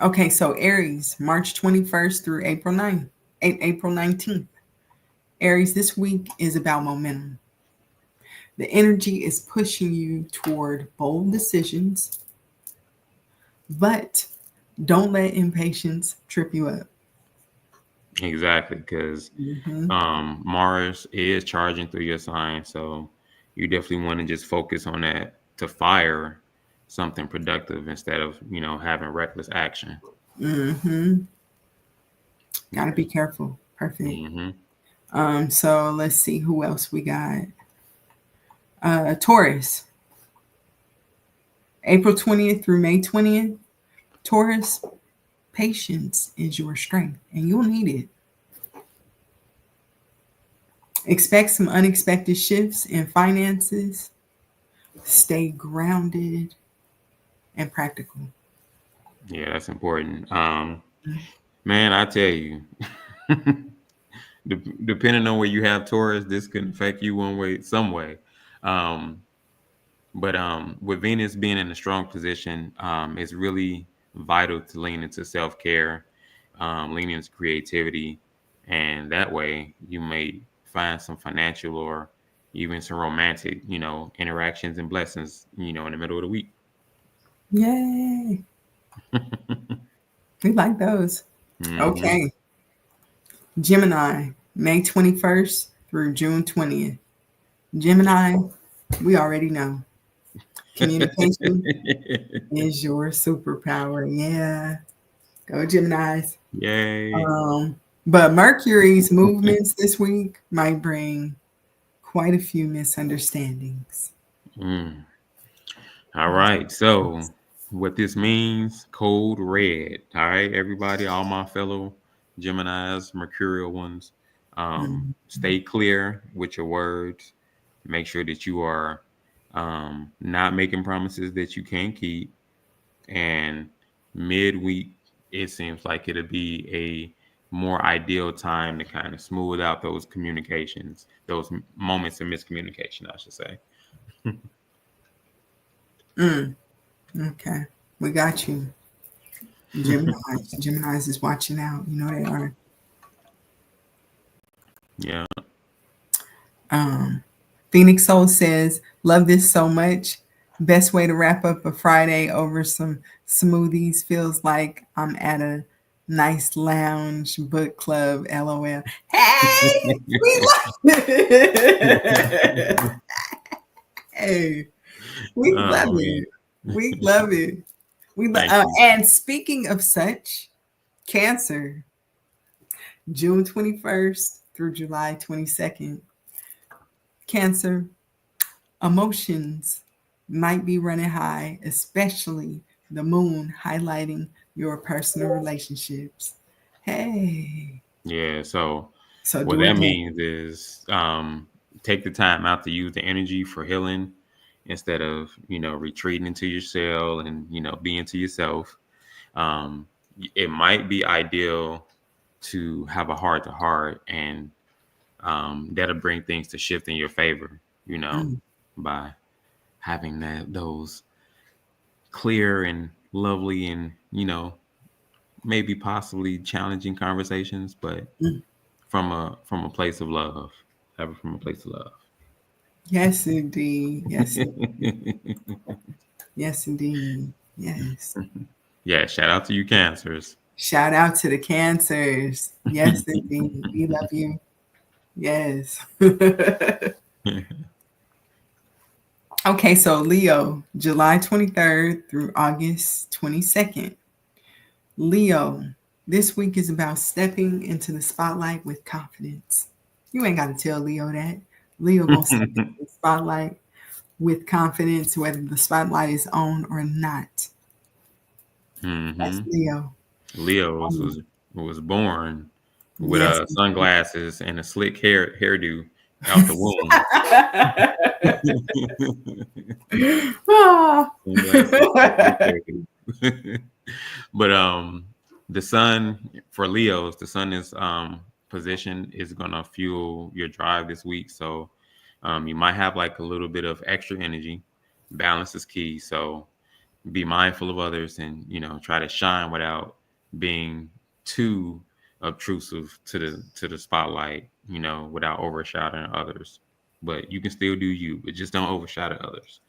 Okay, so Aries, March 21st through April 9th, April 19th. Aries, this week is about momentum. The energy is pushing you toward bold decisions, but don't let impatience trip you up.
Exactly, because
Hmm.
Mars is charging through your sign, so you definitely want to just focus on that to fire something productive instead of having reckless action.
Hmm. Got to
Yeah.
be careful. Perfect.
hmm
So let's see who else we got. Taurus, April 20th through May 20th. Taurus, patience is your strength, and you'll need it. Expect some unexpected shifts in finances. Stay grounded and practical.
Yeah, that's important. Man, I tell you, depending on where you have Taurus, this can affect you one way, some way. Um, but with Venus being in a strong position, it's really vital to lean into self-care, lean into creativity, and that way you may find some financial or even some romantic, interactions and blessings, in the middle of the week.
Yay. We like those.
Mm-hmm.
Okay. Gemini, May 21st through June 20th. Gemini, we already know. Communication is your superpower. Yeah. Go Geminis.
Yay.
But Mercury's movements this week might bring quite a few misunderstandings.
Mm. All right. So what this means, code red. All right, everybody, all my fellow Geminis, Mercurial ones,
Mhm.
stay clear with your words. Make sure that you are not making promises that you can't keep. And midweek, it seems like it'll be a more ideal time to kind of smooth out those communications, those moments of miscommunication, I should say.
Okay. We got you. Geminis. Geminis is watching out. You know they are.
Yeah.
Phoenix Soul says, love this so much. Best way to wrap up a Friday over some smoothies. Feels like I'm at a nice lounge book club. LOL. Hey, we love it. Hey, we love
Oh
it. We love it.
thank you.
And speaking of such, Cancer, June 21st through July 22nd. Cancer, emotions might be running high, especially the moon highlighting your personal relationships. Hey,
Yeah, so
so
what
do it
that
again.
means is take the time out to use the energy for healing instead of, retreating into your shell and, being to yourself. Um, it might be ideal to have a heart to heart, and that'll bring things to shift in your favor,
Mm,
by having those clear and lovely and, maybe possibly challenging conversations, but
mm.
from a place of love. Have it from a place of love.
Yes, indeed. Yes, yes, indeed. Yes.
Yeah, shout out to you cancers.
Shout out to the Cancers. Yes, indeed. We love you. Yes. Okay, so Leo, July 23rd through August 22nd. Leo, this week is about stepping into the spotlight with confidence. You ain't got to tell Leo that. Leo gonna step into the spotlight with confidence, whether the spotlight is on or not. That's
Hmm.
Leo.
Leo
Um,
was born with
yes.
sunglasses and a slick hairdo out the womb.
Ah.
Sunglasses, slick hairdo. But the sun for Leos, the sun is position is gonna fuel your drive this week. So you might have like a little bit of extra energy. Balance is key. So be mindful of others and try to shine without being too obtrusive to the spotlight, without overshadowing others. But you can still do you, but just don't overshadow others.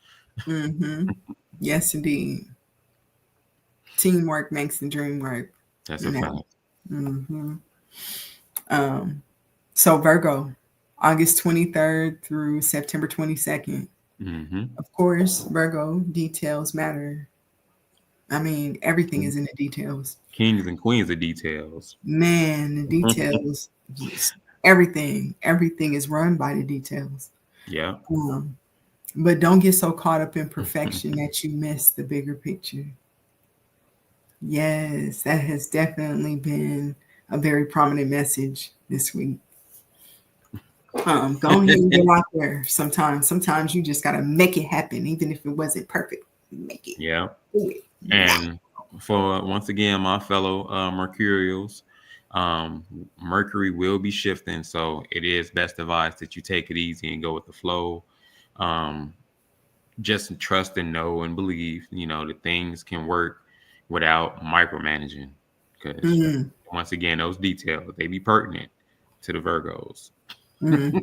Mm-hmm. Yes, indeed. Teamwork makes the dream work.
That's
You
a
know.
fact.
Hmm. So Virgo, August 23rd through September 22nd.
Hmm.
Of course, Virgo, details matter. I mean, everything is in the details.
Kings and queens of details.
Man, the details, just everything is run by the details.
Yeah.
Um, but don't get so caught up in perfection that you miss the bigger picture. Yes, that has definitely been a very prominent message this week. Go ahead and get out there. Sometimes you just gotta make it happen, even if it wasn't perfect. Make it,
Yeah.
do it. Now.
And for once again, my fellow Mercurials, Mercury will be shifting, so it is best advised that you take it easy and go with the flow. Um, just trust and know and believe, that things can work without micromanaging. Because
Mm,
once again, those details, they be pertinent to the Virgos.
mm.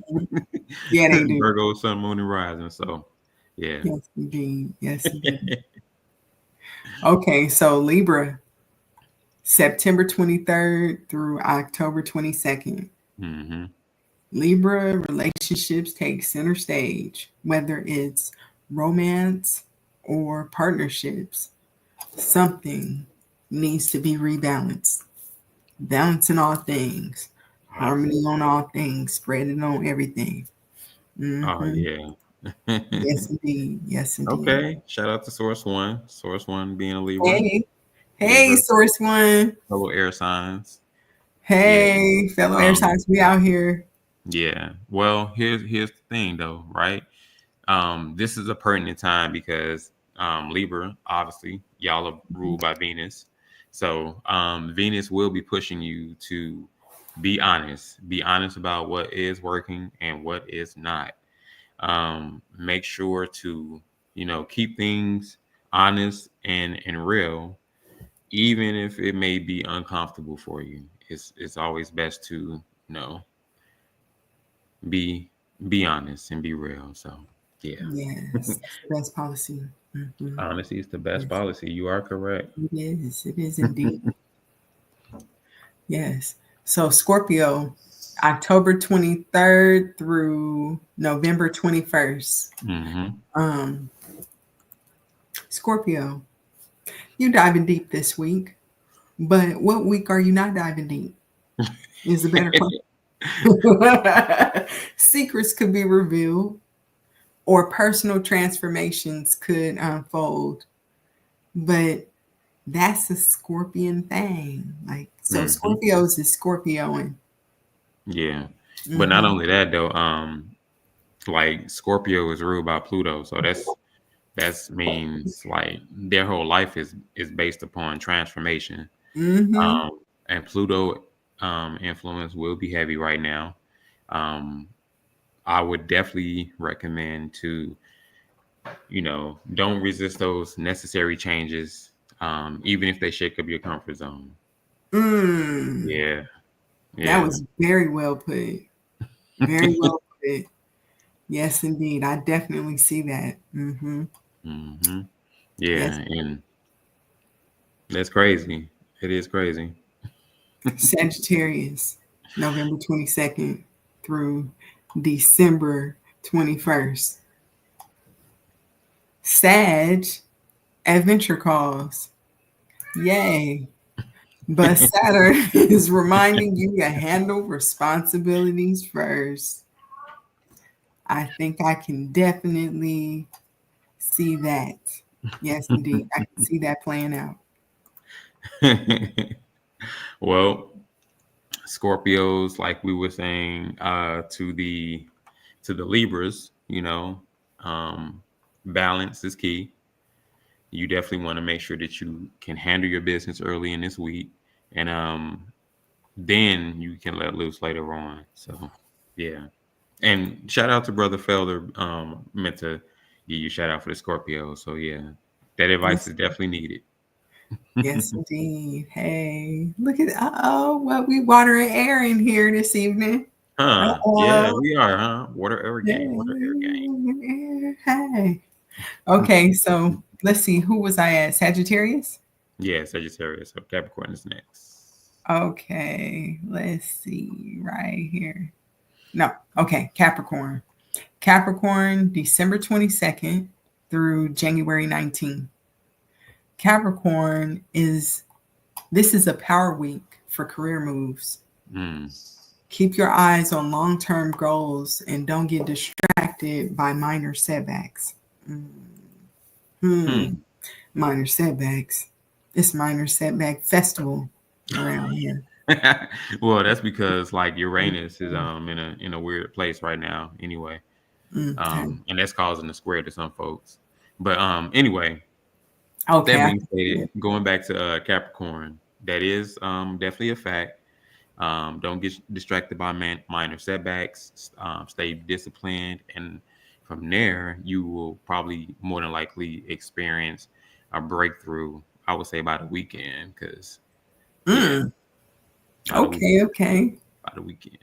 Yeah, they do.
Virgo, sun, moon, and rising. So, yeah.
Yes, indeed. Yes, indeed. Okay, so Libra, September 23rd through October 22nd.
Mm-hmm.
Libra relationships take center stage, whether it's romance or partnerships. Something needs to be rebalanced. Balancing all things, harmony on all things, spreading on everything.
Oh,
Hmm.
yeah.
Yes, indeed. Yes, indeed.
Okay. Shout out to Source One. Source One being a Libra.
Hey, hey,
Libra,
Source One.
fellow air signs. Yeah.
Hey, fellow air
Um,
signs, we out here.
yeah. Well, here's the thing though, right? This is a pertinent time because Libra, obviously, y'all are ruled by Venus. So Venus will be pushing you to be honest. Be honest about what is working and what is not. Make sure to, keep things honest and real, even if it may be uncomfortable for you. It's always best to, be be honest and be real. So yeah.
Yes, that's the best policy. Hmm.
Honesty is the best
Yes,
policy. You are correct.
it is. It is indeed. Yes. So Scorpio, October 23rd through November 21st.
Mm-hmm.
Um, Scorpio, you diving deep this week, but what week are you not diving deep? Is a better question. Secrets could be revealed, or personal transformations could unfold, but that's a Scorpion thing. Like, so
Mm-hmm.
Scorpios is Scorpioing.
Yeah. But not
Hmm.
only that though, like Scorpio is ruled by Pluto. So that's means like their whole life is based upon transformation.
Hmm.
And Pluto influence will be heavy right now. Um, I would definitely recommend to, don't resist those necessary changes, even if they shake up your comfort zone.
Mm.
Yeah,
That
yeah.
was very well put. Very well put. Yes, indeed. I definitely see that. Hmm.
Hmm. Yeah,
Yes.
and that's crazy. It is crazy.
Sagittarius, November 22nd through December 21st. Sag, adventure calls. Yay. But Saturn is reminding you to handle responsibilities first. I think I can definitely see that. Yes, indeed. I can see that playing out.
Well, Scorpios, like we were saying, to the Libras, um, balance is key. You definitely want to make sure that you can handle your business early in this week, and then you can let loose later on. So, yeah. And shout out to Brother Felder. Meant to give you a shout out for the Scorpio. So yeah, that advice
Yes,
is definitely needed.
yes, indeed. Hey, look at what we water and air in here this evening.
Huh? Yeah,
Uh-oh.
we are, huh? Water air game. Water air game.
Yeah, hey. Okay, so let's see. Who was I at? Sagittarius?
Yeah, Sagittarius. So Capricorn is next.
Okay, let's see right here. No, okay, Capricorn. Capricorn, December 22nd through January 19th. Capricorn this is a power week for career moves.
Mm.
Keep your eyes on long-term goals and don't get distracted by minor setbacks. Hmm.
Hmm.
Minor setbacks. It's minor setback festival around here.
Well, that's because like Uranus is in a weird place right now. Anyway,
Okay.
and that's causing a square to some folks. But anyway,
Okay.
that
I
being
can see
stated,
it.
going back to Capricorn, that is definitely a fact. Don't get distracted by minor setbacks. Stay disciplined, and from there, you will probably more than likely experience a breakthrough. I would say by the weekend, because yeah, by the weekend.
Okay.
By the weekend.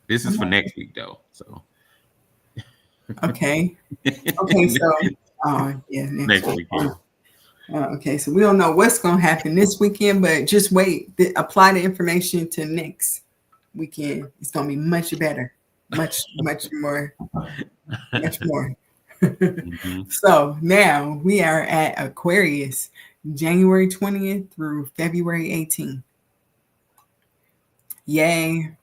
This is for next week though. So
Okay. Okay. So, oh yeah, next
next
week.
weekend.
Okay, so we don't know what's going to happen this weekend, but just wait. Apply the information to next weekend. It's going to be much better, much more, much more.
Mm-hmm.
So now we are at Aquarius, January 20th through February 18th. Yay.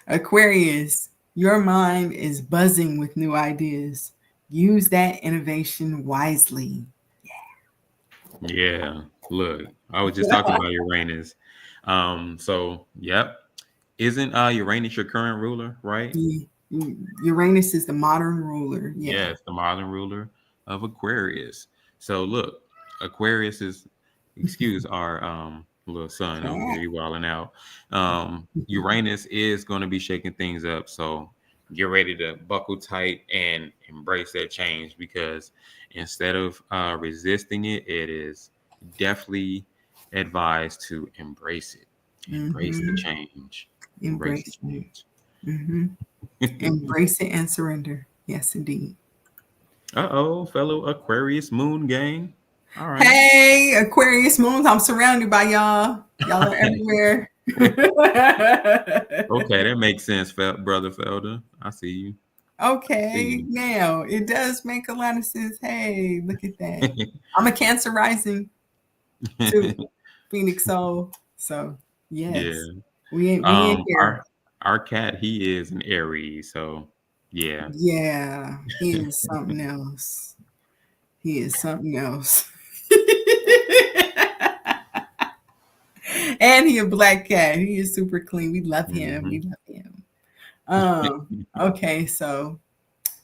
Aquarius, your mind is buzzing with new ideas. Use that innovation wisely.
Yeah. Look, I was just talking about Uranus. So yep. Isn't Uranus your current ruler, right?
Uranus is the modern ruler. Yeah.
Yes, the modern ruler of Aquarius. So look, Aquarius is, excuse our little son over here, he wilding out. Uranus is going to be shaking things up. So get ready to buckle tight and embrace that change, because instead of resisting it, it is definitely advised to embrace it. Embrace the change. Embrace the
Embrace it.
change.
Embrace it and surrender. Yes, indeed.
Uh-oh, fellow Aquarius moon gang. All right.
Hey, Aquarius moons. I'm surrounded by y'all. Y'all are everywhere.
Okay, that makes sense, brother Felder. I see you.
Okay, now it does make a lot of sense. Hey, look at that. I'm a Cancer rising too, Phoenix soul. So yes,
Yeah.
we in here.
Our cat, he is an Aries, so yeah.
Yeah, he is something else. He is something else. And he a black cat. He is super clean. We love him.
Mm-hmm.
We love him. Okay, so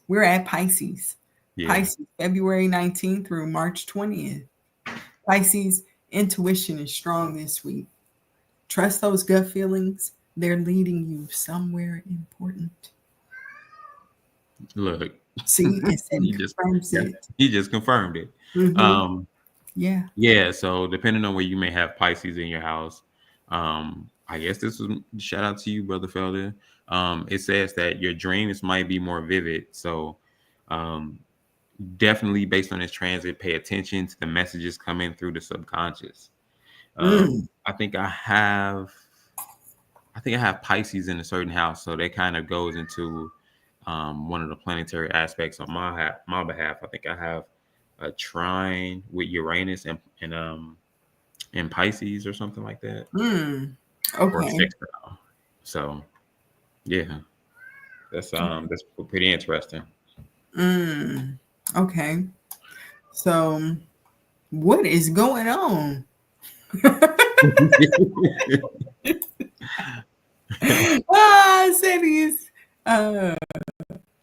we're at Pisces.
Yeah.
Pisces, February 19th through March 20th. Pisces, intuition is strong this week. Trust those gut feelings. They're leading you somewhere important.
Look.
See, it said confirms it.
He just confirmed it.
Mm-hmm. Yeah.
Yeah, so depending on where you may have Pisces in your house, I guess this is shout out to you, brother Felder. It says that your dreams might be more vivid. So definitely based on this transit, pay attention to the messages coming through the subconscious. I think I have Pisces in a certain house, so that kind of goes into one of the planetary aspects on my behalf. I think I have a trine with Uranus and Pisces or something like that. Or
Okay.
sextile. So yeah, that's pretty interesting.
Okay. So what is going on? Said he's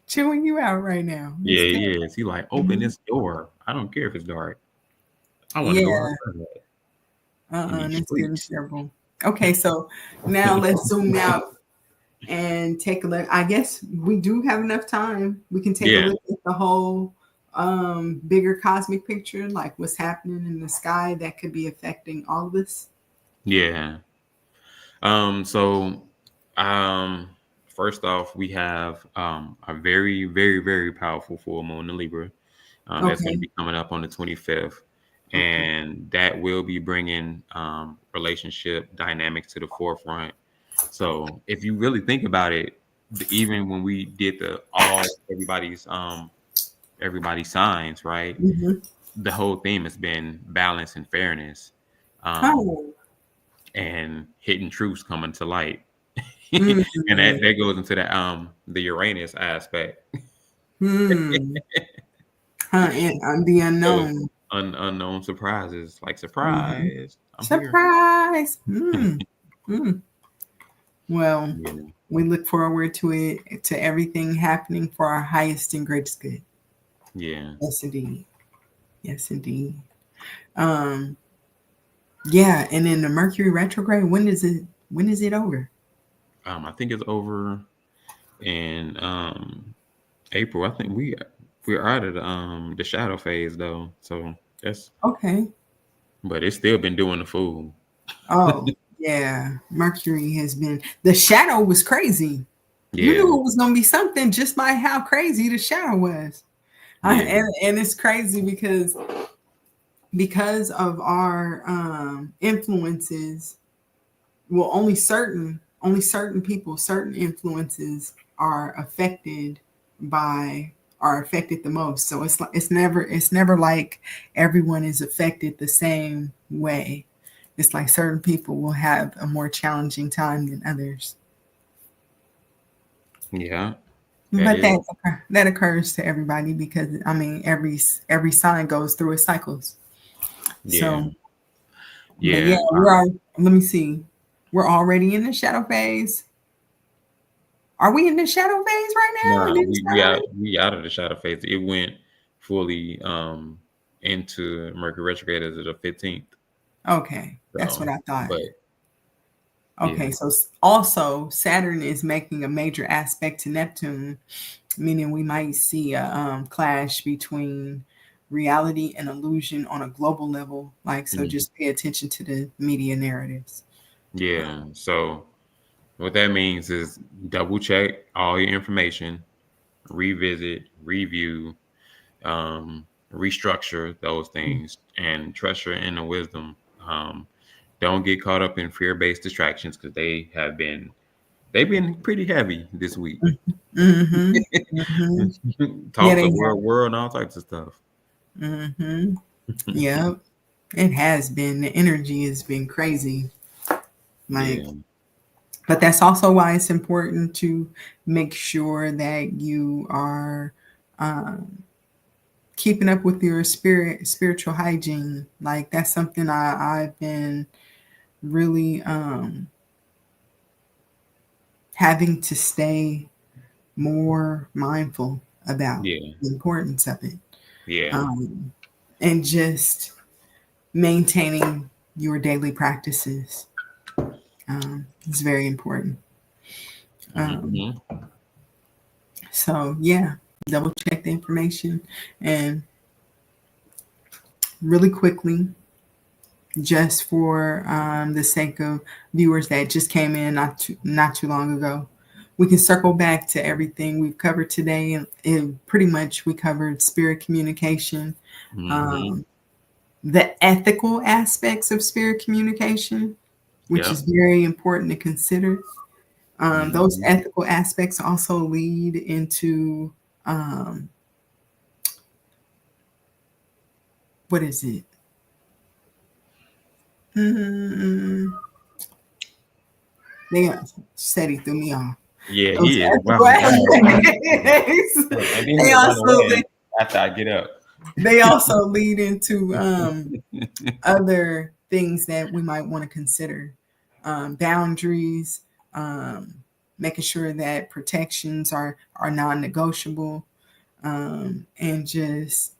chewing you out right now.
Yeah, he is. He like, open this door. I don't care if it's dark. I want to go outside.
That's getting terrible. Okay, so now let's zoom out and take a look. I guess we do have enough time. We can take a look at the whole bigger cosmic picture, like what's happening in the sky that could be affecting all of us.
Yeah. So first off, we have a very, very, very powerful full moon in Libra. That's going to be coming up on the 25th. And that will be bringing relationship dynamics to the forefront. So if you really think about it, even when we did everybody's signs, right? The whole theme has been balance and fairness, and hidden truths coming to light. And that goes into the Uranus aspect.
And the unknown.
So, unknown surprises, like surprise.
Surprise. Well, we look forward to it, to everything happening for our highest and greatest good.
Yeah.
Yes, indeed. Yes, indeed. Yeah, and then the Mercury retrograde, when is it over?
I think it's over in April. I think we're out of the shadow phase though. So that's
Okay.
but it's still been doing the fool.
Oh, yeah. Mercury has been, the shadow was crazy. You
Yeah,
knew it was going to be something just by how crazy the shadow was.
yeah,
And it's crazy because of our influences. Well, only certain people, certain influences by are affected the most. So it's never like everyone is affected the same way. It's like certain people will have a more challenging time than others.
yeah. That
But
is,
that occurs to everybody because I mean every sign goes through its cycles.
yeah,
So, but yeah,
yeah.
let me see. We're already in the shadow phase. Are we in the shadow phase right now?
Nah,
Did it
we
start
out
already?
we out of the shadow phase. It went fully into Mercury retrograde as of the 15th.
Okay, that's what
So,
I thought.
but
Okay,
yeah,
so also Saturn is making a major aspect to Neptune, meaning we might see a clash between reality and illusion on a global level. Like, so
mhm,
just pay attention to the media narratives.
yeah. So what that means is double check all your information, revisit, review, restructure those things, and trust your inner wisdom. Don't get caught up in fear-based distractions because they've been pretty heavy this week.
Mm-hmm. Mm-hmm. Yeah,
Talks
they
of
have.
world and all types of stuff.
Mm-hmm. Yep, it has been. The energy has been crazy. Like,
Yeah,
but that's also why it's important to make sure that you are um, keeping up with your spiritual hygiene. Like that's something I've been really having to stay more mindful about
yeah,
the importance of it,
yeah.
um, and just maintaining your daily practices is very important. Um,
Hmm.
so yeah, double check the information and really quickly, just for the sake of viewers that just came in not too long ago. We can circle back to everything we've covered today, and pretty much we covered spirit communication,
Hmm.
um, the ethical aspects of spirit communication, which is
Yep.
very important to consider. Those
Hmm.
ethical aspects also lead into um, what is it? Mm, they said he threw me off.
Yeah,
Those
he is.
ethical
Wow.
aspects.
And then he
they
will run
also
away after I get up.
they also lead into other things that we might want to consider, boundaries, um, making sure that protections are non-negotiable, and just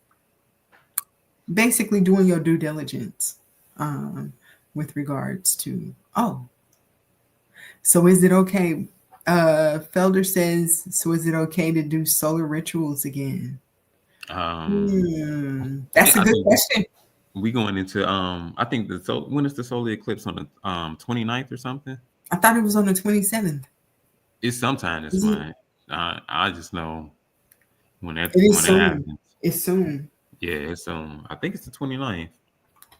basically doing your due diligence with regards to so is it okay? Felder says, so is it okay to do solar rituals again?
Um,
That's a
I
good
think
question.
we going into I think when is the solar eclipse on the 29th or something?
I thought it was on the 27th.
It's sometime this
Is it?
month. I just know
It
when
is
it
soon.
happens.
It's soon.
Yeah, it's I think it's the 29th.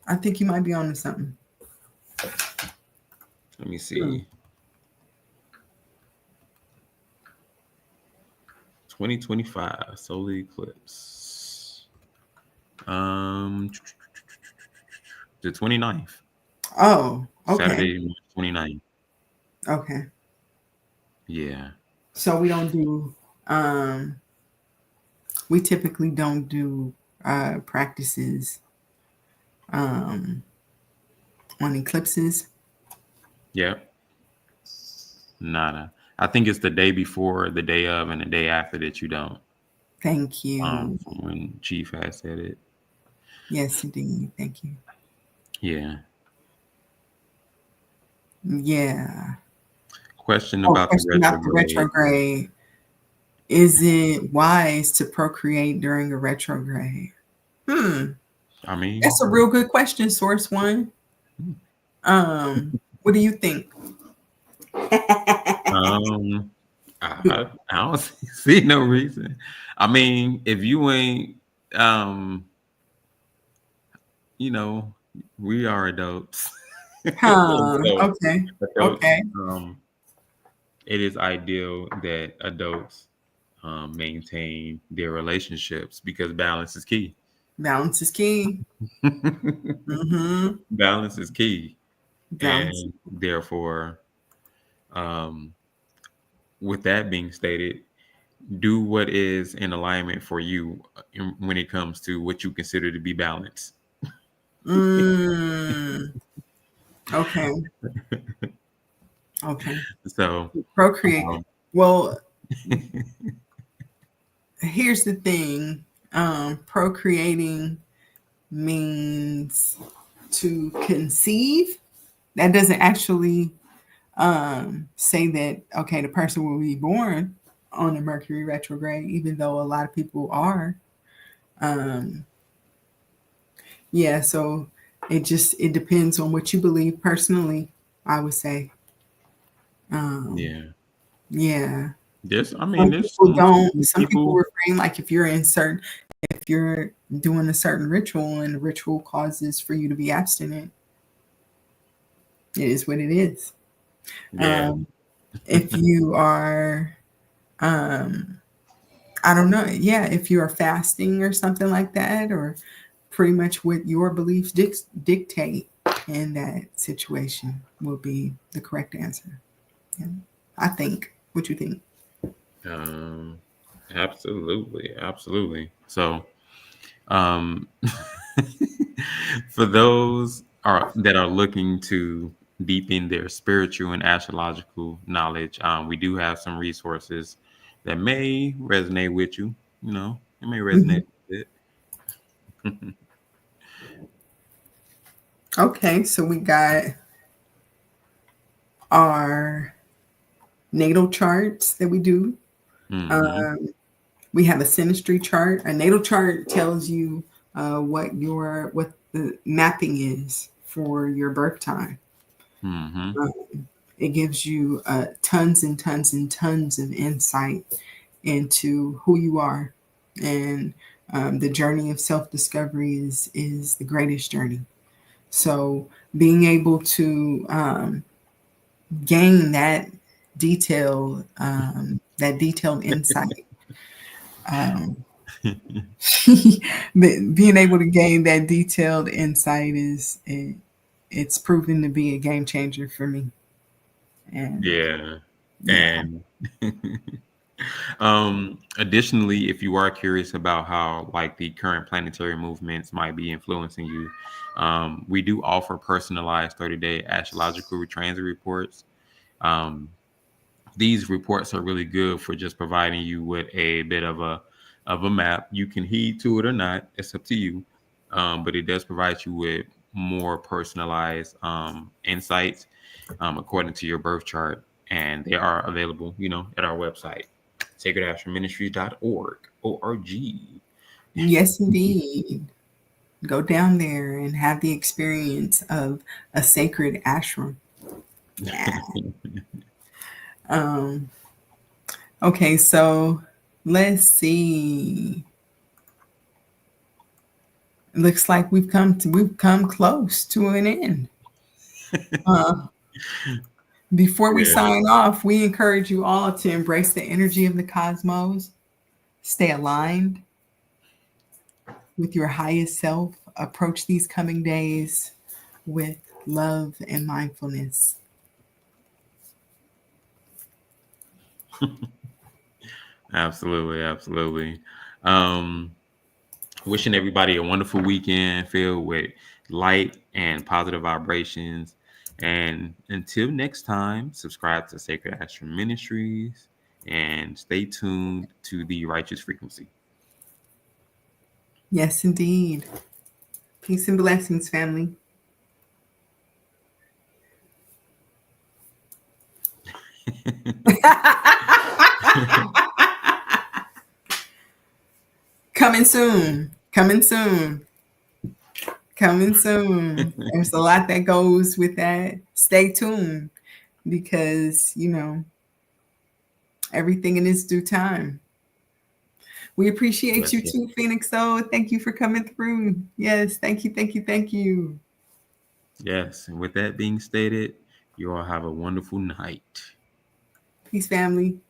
I think you might be on to something.
Let me
Hmm.
see. 2025 solar eclipse. Um the 29th.
Oh, okay.
Saturday, March 29th.
Okay.
Yeah.
So we don't do, um, we typically don't do practices um, on eclipses.
Yep. Nada. I think it's the day before, the day of, and the day after that you don't.
Thank you.
From when Chief had said it.
Yes, indeed. Thank you.
Yeah.
Yeah.
Question
Oh,
about the
question about the
retrograde.
retrograde. Is it wise to procreate during a retrograde?
I mean,
That's a real good question, Source One. What do you think?
um, I don't see no reason. I mean, if you ain't, um, you know, we are adults.
Huh.
So
Okay.
adults,
Okay.
it is ideal that adults maintain their relationships because balance is key.
Balance is key. Mm-hmm.
Balance is key,
Balance.
and therefore, um, with that being stated, do what is in alignment for you when it comes to what you consider to be balance.
Mm. Okay. Okay.
So,
Procreate.
um,
Well, here's the thing. Procreating means to conceive. That doesn't actually say that, okay, the person will be born on a Mercury retrograde, even though a lot of people are. Um, yeah, so it depends on what you believe personally, I would say. Um,
yeah,
yeah.
I mean, there's some
Some people
people.
refrain, like if you're doing a certain ritual and the ritual causes for you to be abstinent, it is what it is.
Yeah,
Um, if you are, I don't know, yeah, if you are fasting or something like that, or pretty much what your beliefs dictate in that situation will be the correct answer. Yeah. I think. What you think?
um, absolutely, absolutely. So, um, for those that are looking to deepen their spiritual and astrological knowledge, we do have some resources that may resonate with you. You know, it may
Mhm.
resonate with it.
Okay, so we got our natal charts that we do.
Hmm.
Um, we have a synastry chart. A natal chart tells you what the mapping is for your birth time.
Hmm.
It gives you tons and tons and tons of insight into who you are, and the journey of self discovery is the greatest journey. So being able to gain that detailed insight, um, being able to gain that detailed insight it's proven to be a game changer for me. And
Yeah,
yeah.
and additionally, if you are curious about how like the current planetary movements might be influencing you, we do offer personalized 30-day astrological transit reports. Um, these reports are really good for just providing you with a bit of a map. You can heed to it or not; it's up to you. But it does provide you with more personalized insights according to your birth chart, and they are available, at our website, sacredashramministries.org. O-R-G.
Yes, indeed. Go down there and have the experience of a sacred ashram. Yeah. Um, okay, so let's see. It looks like we've come close to an end. Uh, before we
Yeah.
sign off, we encourage you all to embrace the energy of the cosmos, stay aligned with your highest self, approach these coming days with love and mindfulness.
Absolutely, absolutely. Um, Wishing everybody a wonderful weekend filled with light and positive vibrations. And until next time, subscribe to Sacred Ashram Ministries and stay tuned to the righteous frequency.
Yes, indeed. Peace and blessings, family. Coming soon. Coming soon. Coming soon. There's a lot that goes with that. Stay tuned because, everything in its due time. We appreciate
Yes,
you
yes.
too, Phoenix Soul. Thank you for coming through. Yes, thank you, thank you, thank you.
Yes. And with that being stated, you all have a wonderful night.
Peace, family.